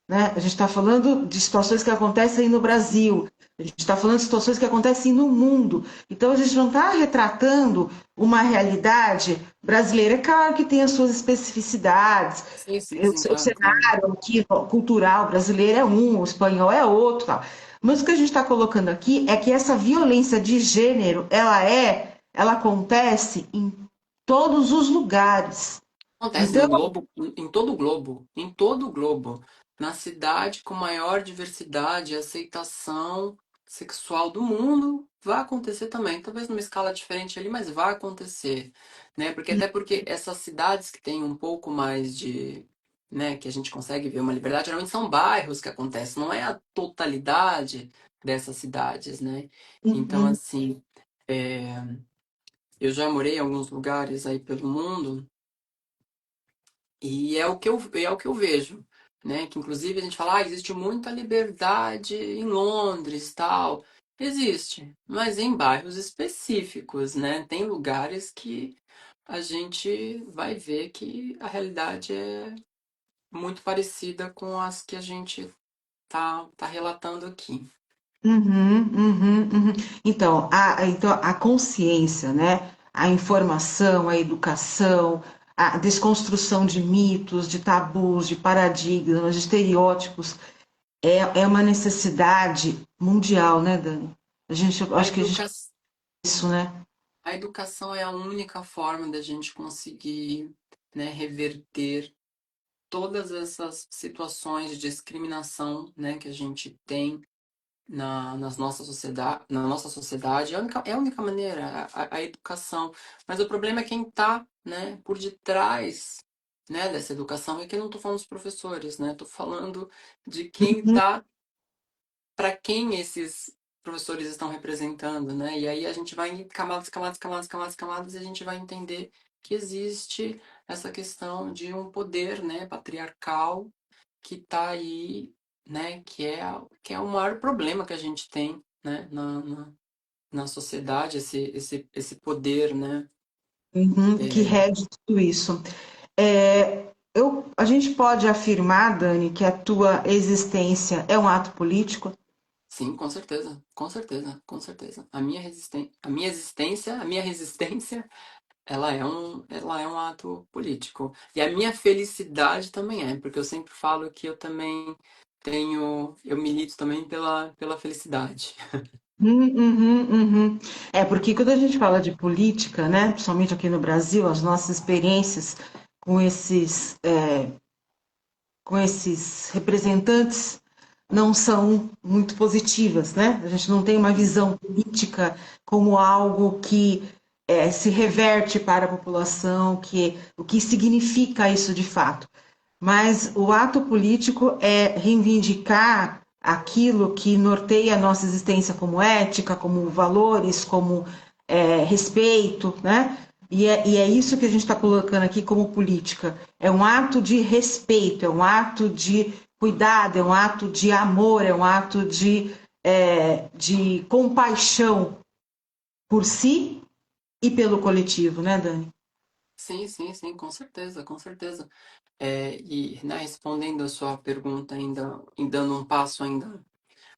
né? A gente está falando de situações que acontecem aí no Brasil, a gente está falando de situações que acontecem no mundo. Então a gente não está retratando uma realidade brasileira. É claro que tem as suas especificidades, sim, sim, sim, o claro, claro. cenário aqui, cultural brasileiro é um, o espanhol é outro, tal. Mas o que a gente está colocando aqui é que essa violência de gênero, ela acontece em todos os lugares. Acontece Então, no globo, em todo o globo, em todo o globo. Na cidade com maior diversidade e aceitação sexual do mundo, vai acontecer também. Talvez numa escala diferente ali, mas vai acontecer, né? Até porque essas cidades que têm um pouco mais de, né, que a gente consegue ver uma liberdade, geralmente são bairros que acontecem, não é a totalidade dessas cidades, né? Então, uhum, assim, é, eu já morei em alguns lugares aí pelo mundo. E é o que eu vejo, né? Que inclusive a gente fala, existe muita liberdade em Londres, tal. existe, mas em bairros específicos, né? Tem lugares que a gente vai ver que a realidade é muito parecida com as que a gente tá relatando aqui. Uhum, uhum, uhum. Então, a consciência, né? A informação, a educação, a desconstrução de mitos, de tabus, de paradigmas, de estereótipos, é uma necessidade mundial, né, Dani? Eu A acho que a gente educa... isso, né? a educação é a única forma da gente conseguir, né, reverter todas essas situações de discriminação, né, que a gente tem na nossa sociedade. É a única maneira, a educação. Mas o problema é quem está, né, por detrás, né, dessa educação. E aqui eu não estou falando dos professores, né? Estou falando de quem Uhum, está, para quem esses professores estão representando, né? E aí a gente vai em camadas, camadas, camadas, camadas, camadas, e a gente vai entender que existe essa questão de um poder, né, patriarcal que está aí, né, que é o maior problema que a gente tem, né, na sociedade, esse poder, né? uhum, que É, rege tudo isso. A gente pode afirmar, Dani, que a tua existência é um ato político? sim, com certeza, com certeza, com certeza. A minha resistência, ela é um ato político. E a minha felicidade também é, porque eu sempre falo que eu também eu milito também pela felicidade. Uhum, uhum. Porque quando a gente fala de política, né, principalmente aqui no Brasil, as nossas experiências com esses representantes não são muito positivas, né? A gente não tem uma visão política como algo que se reverte para a população, o que significa isso de fato. Mas o ato político é reivindicar aquilo que norteia a nossa existência como ética, como valores, como respeito, né? E é isso que a gente está colocando aqui como política. É um ato de respeito, é um ato de cuidado, é um ato de amor, é um ato de compaixão por si e pelo coletivo, né, Dani? Sim, sim, sim, com certeza, com certeza. E, né, respondendo a sua pergunta ainda, e dando um passo ainda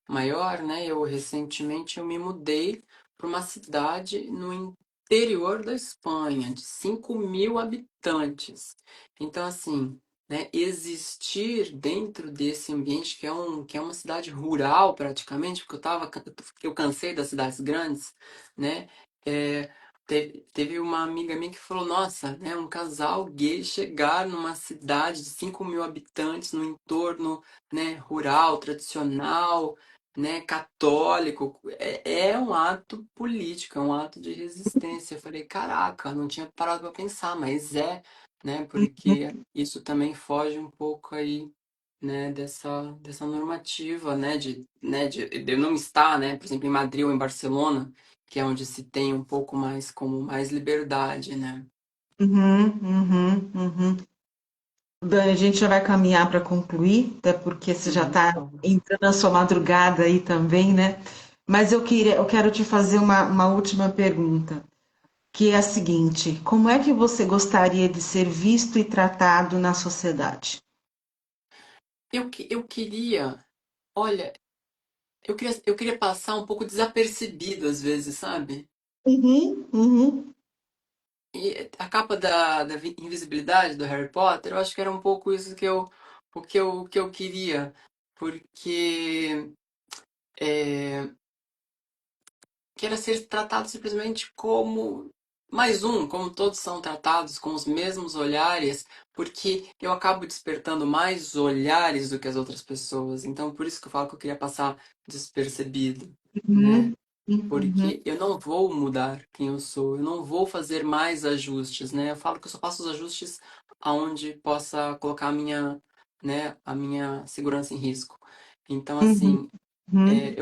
maior, né? Eu recentemente me mudei para uma cidade no interior da Espanha, de 5.000 habitantes. Então, assim, né, existir dentro desse ambiente que é uma cidade rural praticamente, porque eu cansei das cidades grandes, né? É, teve uma amiga minha que falou, nossa, né, um casal gay chegar numa cidade de 5.000 habitantes no entorno, né, rural, tradicional, né, católico, é um ato político, é um ato de resistência. Eu falei, caraca, não tinha parado para pensar, mas né, porque isso também foge um pouco aí, né, dessa normativa, né, de eu não estar, né, por exemplo, em Madrid ou em Barcelona, que é onde se tem um pouco mais como mais liberdade, né? Uhum, uhum, uhum. Dani, a gente já vai caminhar para concluir, até porque você já Uhum, está por favor. entrando na sua madrugada aí também, né? Mas eu quero te fazer uma última pergunta, que é a seguinte: como é que você gostaria de ser visto e tratado na sociedade? Eu queria, olha, eu queria passar um pouco desapercebido às vezes, sabe? Uhum, uhum, E a capa da invisibilidade do Harry Potter, eu acho que era um pouco isso o que eu queria, porque é, que era ser tratado simplesmente como mais um, como todos são tratados, com os mesmos olhares, porque eu acabo despertando mais olhares do que as outras pessoas. Então, por isso que eu falo que eu queria passar despercebido, né? uhum, uhum, Porque eu não vou mudar quem eu sou, eu não vou fazer mais ajustes, né? Eu falo que eu só faço os ajustes aonde possa colocar a minha segurança em risco. Então, uhum, assim, uhum,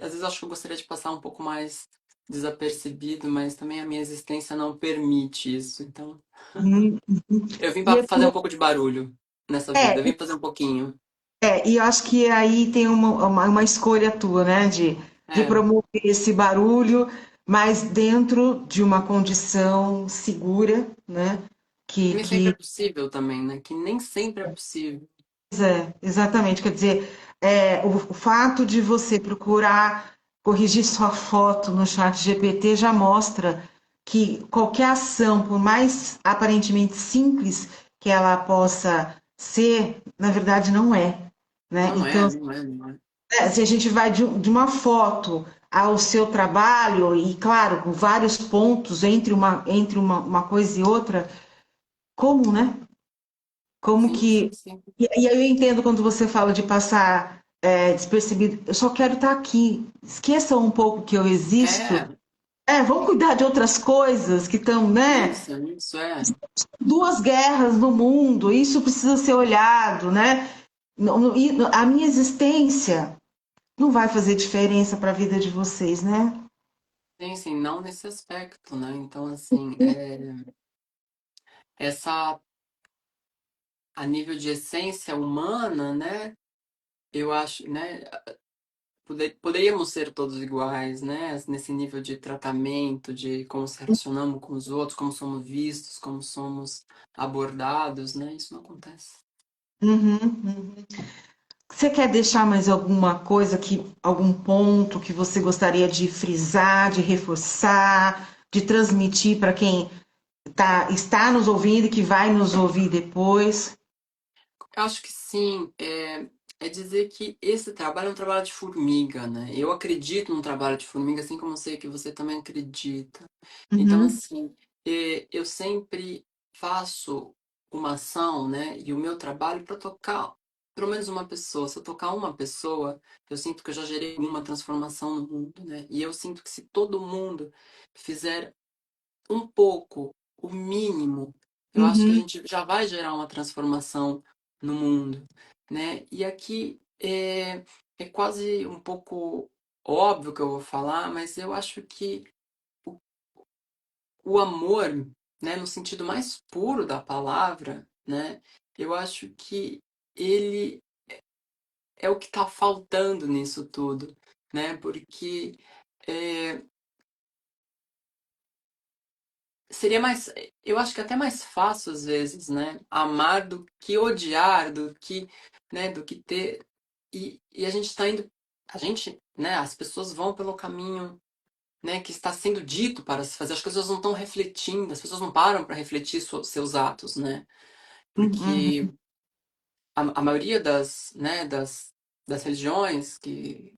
às vezes eu acho que eu gostaria de passar um pouco mais desapercebido, mas também a minha existência não permite isso. Então, uhum. eu vim E para a fazer um tua, pouco de barulho nessa é, vida, eu vim fazer um pouquinho. e eu acho que aí tem uma escolha tua, né? de É, promover esse barulho, mas dentro de uma condição segura, né? que Que, nem sempre é que possível também, né? Que nem sempre é possível. exatamente, quer dizer, o fato de você procurar corrigir sua foto no chat GPT já mostra que qualquer ação, por mais aparentemente simples que ela possa ser, na verdade não é, né? Não é, Então, não é, não é. se a gente vai de uma foto ao seu trabalho, e claro, com vários pontos entre uma coisa e outra, como, né? Como Sim, sim, que. sim. E aí eu entendo quando você fala de passar despercebido, eu só quero estar aqui. Esqueçam um pouco que eu existo. É, Vamos cuidar de outras coisas que estão, né? isso é. Duas guerras no mundo, isso precisa ser olhado, né? E a minha existência não vai fazer diferença para a vida de vocês, né? Sim, sim, não nesse aspecto, né? Então, assim, essa, a nível de essência humana, né? Eu acho, né? Poderíamos ser todos iguais, né? Nesse nível de tratamento, de como se relacionamos com os outros, como somos vistos, como somos abordados, né? Isso não acontece. Uhum, uhum. Você quer deixar mais alguma coisa algum ponto que você gostaria de frisar, de reforçar, de transmitir para quem está nos ouvindo e que vai nos ouvir depois? Eu acho que sim, é dizer que esse trabalho é um trabalho de formiga, né? Eu acredito num trabalho de formiga, assim como eu sei que você também acredita. Então, Uhum, assim, eu sempre faço uma ação, né? E o meu trabalho para tocar pelo menos uma pessoa. Se eu tocar uma pessoa, eu sinto que eu já gerei uma transformação no mundo, né? E eu sinto que se todo mundo fizer um pouco, o mínimo, eu acho que a uhum, gente já vai gerar uma transformação no mundo, né? E aqui é quase um pouco óbvio que eu vou falar, mas eu acho que o, o amor, né, no sentido mais puro da palavra, né, eu acho que ele é o que está faltando nisso tudo, né? Porque é, seria mais, eu acho que até mais fácil às vezes, né? Amar do que odiar, do que, né, do que ter. E a gente está indo, a gente, né, as pessoas vão pelo caminho, né, que está sendo dito para se fazer. As pessoas não estão refletindo, as pessoas não param para refletir seus atos, né? uhum, Porque a maioria das religiões que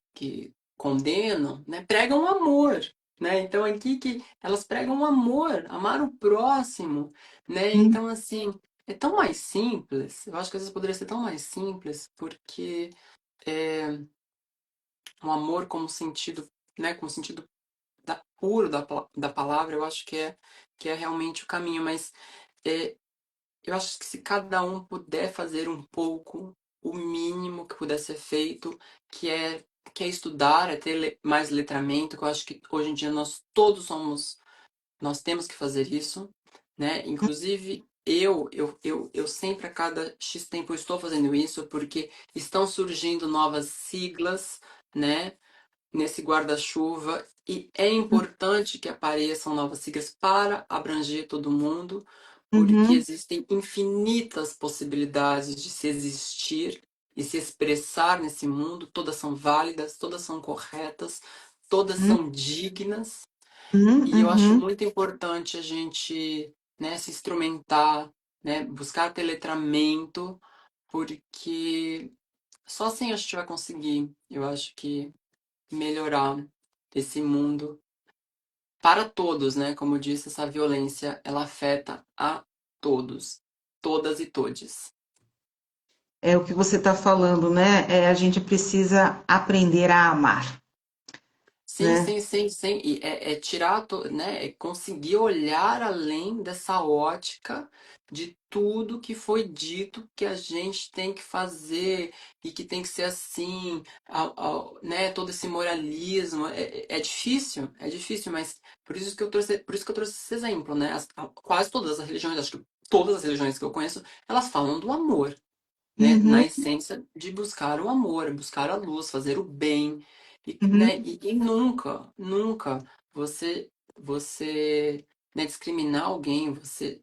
condenam, né, pregam o amor, né? Então aqui que elas pregam o amor, amar o próximo, né? uhum, Então assim, é tão mais simples. Eu acho que às vezes poderia ser tão mais simples, porque é, o amor como sentido, né, como sentido puro da palavra, eu acho que é realmente o caminho, mas é, eu acho que se cada um puder fazer um pouco, o mínimo que puder ser feito, que é, que é estudar, é ter mais letramento, que eu acho que hoje em dia nós todos somos, nós temos que fazer isso, né? Inclusive, eu sempre a cada X tempo eu estou fazendo isso, porque estão surgindo novas siglas, né? Nesse guarda-chuva, e é importante que apareçam novas siglas para abranger todo mundo, porque uhum, existem infinitas possibilidades de se existir e se expressar nesse mundo, todas são válidas, todas são corretas, todas uhum, são dignas, uhum, e eu acho uhum. muito importante a gente, né, se instrumentar, né, buscar ter letramento, porque só assim a gente vai conseguir, eu acho que melhorar esse mundo para todos, né? Como eu disse, essa violência ela afeta a todos, todas e todes. É o que você está falando, né? A gente precisa aprender a amar, Sim, né? sim, sim, sim. E é tirar, né? É conseguir olhar além dessa ótica de tudo que foi dito que a gente tem que fazer e que tem que ser assim, né? Todo esse moralismo é difícil, mas por isso que eu trouxe esse exemplo, né? Quase todas as religiões, acho que todas as religiões que eu conheço, elas falam do amor, né? Na Uhum, essência de buscar o amor, buscar a luz, fazer o bem. né, Uhum, e nunca, nunca você, né, discriminar alguém, você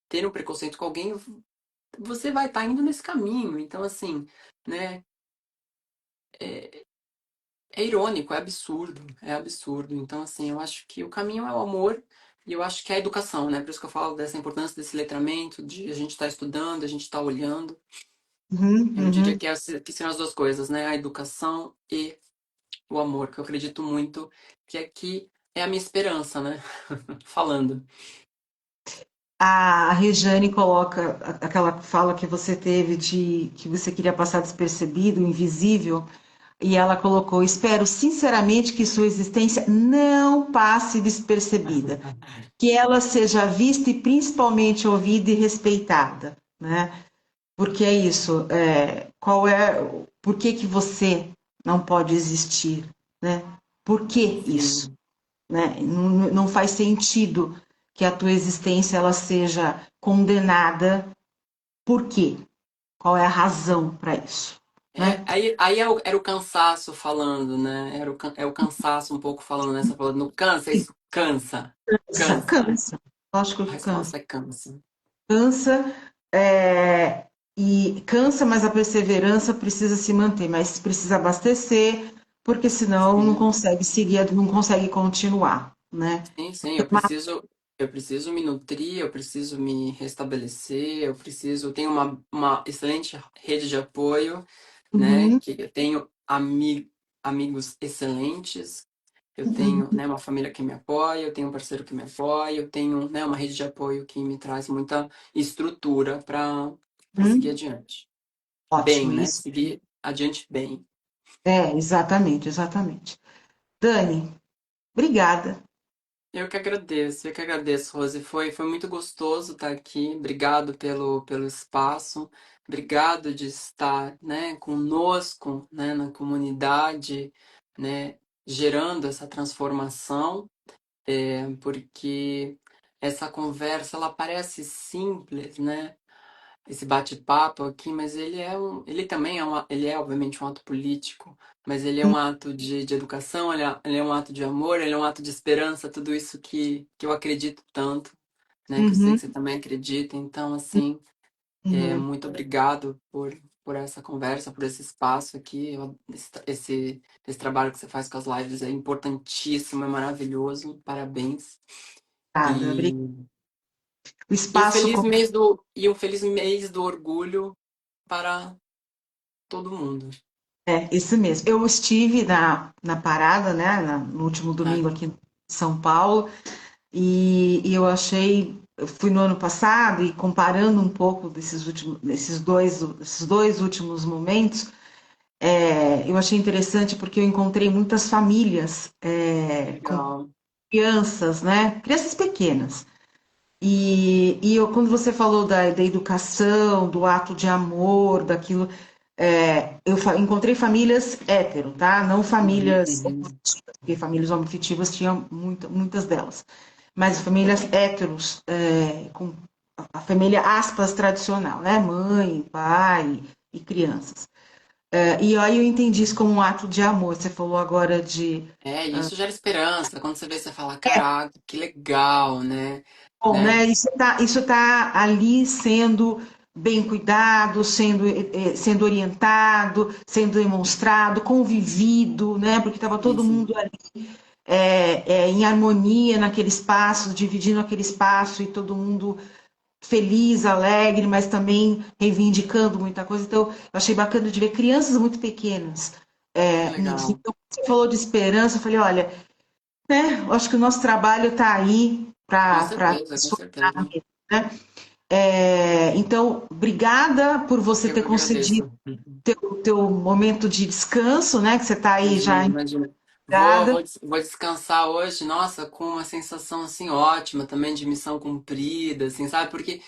ter um preconceito com alguém, você vai estar indo nesse caminho. Então, assim, né, é, é irônico, é absurdo, é absurdo. Então, assim, eu acho que o caminho é o amor e eu acho que é a educação, né? Por isso que eu falo dessa importância desse letramento, de a gente estar estudando, a gente estar olhando. uhum, Eu diria uhum. que, que são as duas coisas, né? A educação e o amor, que eu acredito muito que aqui é a minha esperança, né? Falando. A Rejane coloca aquela fala que você teve de que você queria passar despercebido, invisível, e ela colocou: espero sinceramente que sua existência não passe despercebida, que ela seja vista e principalmente ouvida e respeitada, né? Porque é isso, por que que você não pode existir, né? Por que isso, Sim. né? Não faz sentido que a tua existência ela seja condenada. Por quê? Qual é a razão para isso, É, né? aí era o cansaço falando, né? É o cansaço um pouco falando nessa palavra. Não cansa, é isso cansa. Cansa, Cansa. cansa. Lógico A que cansa. resposta é cansa. Cansa, é, e cansa, mas a perseverança precisa se manter, mas precisa abastecer, porque senão não Sim. consegue seguir, não consegue continuar, né? Sim, sim, eu preciso me nutrir, eu preciso me restabelecer, eu tenho uma excelente rede de apoio, né, Uhum, que eu tenho amigos excelentes, eu uhum, tenho, né, uma família que me apoia, eu tenho um parceiro que me apoia, eu tenho, né, uma rede de apoio que me traz muita estrutura para seguir uhum. adiante. Bem, Ótimo, né, isso. seguir adiante bem. É, exatamente, exatamente. Dani, obrigada. Eu que agradeço, Rose. Foi muito gostoso estar aqui. Obrigado pelo espaço. Obrigado de estar, né, conosco, né, na comunidade, né, gerando essa transformação, porque essa conversa ela parece simples, né? Esse bate-papo aqui, mas ele também ele é obviamente um ato político, mas ele é um ato de educação, ele é um ato de amor, ele é um ato de esperança, tudo isso que eu acredito tanto, né? Que eu sei Uhum, que você também acredita. Então, assim, uhum. muito obrigado por essa conversa, por esse espaço aqui. Esse trabalho que você faz com as lives é importantíssimo, é maravilhoso. Parabéns. Obrigada, E, o e espaço. um feliz mês do orgulho para todo mundo. É, isso mesmo. Eu estive na parada, né, no último Ah, domingo aqui em São Paulo, e eu achei, eu fui no ano passado e comparando um pouco desses dois últimos momentos, eu achei interessante porque eu encontrei muitas famílias com legal. crianças, né, crianças pequenas. Quando você falou da educação, do ato de amor, daquilo, encontrei famílias hétero, tá? Não Uhum, famílias uhum. homoafetivas, porque famílias homoafetivas tinham muitas delas, mas famílias héteros, com a família aspas tradicional, né? Mãe, pai e crianças. E aí eu entendi isso como um ato de amor. Você falou agora de Isso gera esperança. Quando você vê, você fala, caraca, que legal, né? bom, Né? né? Isso tá ali sendo bem cuidado, sendo orientado, sendo demonstrado, convivido, né? Porque estava Sim, todo sim. mundo ali em harmonia naquele espaço, dividindo aquele espaço e todo mundo feliz, alegre, mas também reivindicando muita coisa. Então, eu achei bacana de ver crianças muito pequenas Que nisso. legal. Então, você falou de esperança, eu falei, olha, né? Eu acho que o nosso trabalho está aí Com para certeza, com transformar certeza. mesmo, né? Então, obrigada por você Eu ter que concedido agradeço. Uhum. teu momento de descanso, né? Que você está aí já Imagina, imagina. empregada. Vou descansar hoje, nossa, com uma sensação assim ótima também de missão cumprida, assim, sabe? Porque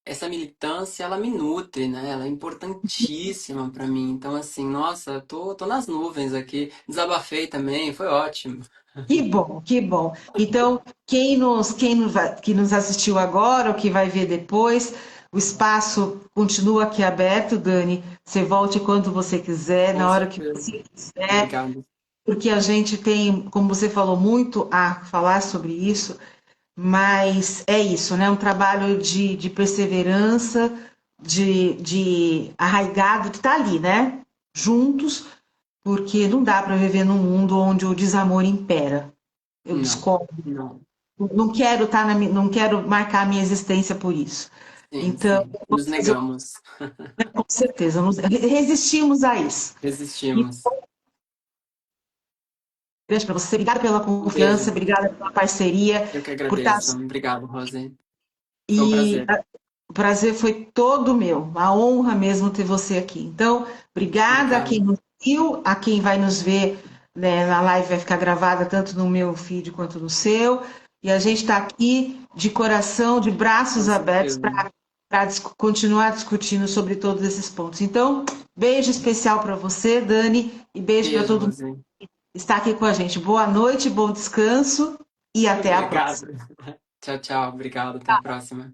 essa militância, ela me nutre, né? Ela é importantíssima para mim. Então, assim, nossa, tô nas nuvens aqui. Desabafei também, foi ótimo. Que bom, que bom. Então, quem nos assistiu agora, ou que vai ver depois, O espaço continua aqui aberto, Dani. Você volte quando você quiser, Com na hora que certeza. você quiser, Obrigado. porque a gente tem, como você falou, muito a falar sobre isso, mas é isso, né? Um trabalho de perseverança, de arraigado, de estar ali, né? Juntos, porque não dá para viver num mundo onde o desamor impera. Eu Não, discordo. não. Não quero não quero marcar a minha existência por isso. Sim, Então, sim. Nos negamos. com certeza, resistimos a isso. E Resistimos. beijo para você, obrigada pela Um confiança, beijo. obrigada pela parceria, Eu que por estar. agradeço. Obrigado, Rose. Foi um E prazer. o prazer foi todo meu, a honra mesmo ter você aqui. Então, obrigada a quem Obrigado. nos viu, a quem vai nos ver, né, na live vai ficar gravada tanto no meu feed quanto no seu. E a gente está aqui de coração, de braços Com abertos certeza. para continuar discutindo sobre todos esses pontos. Então, beijo especial para você, Dani, e beijo para Beijo, todo mundo Rose. que está aqui com a gente. Boa noite, bom descanso e até a Obrigado. próxima. Tchau, tchau. Obrigado. Até a próxima.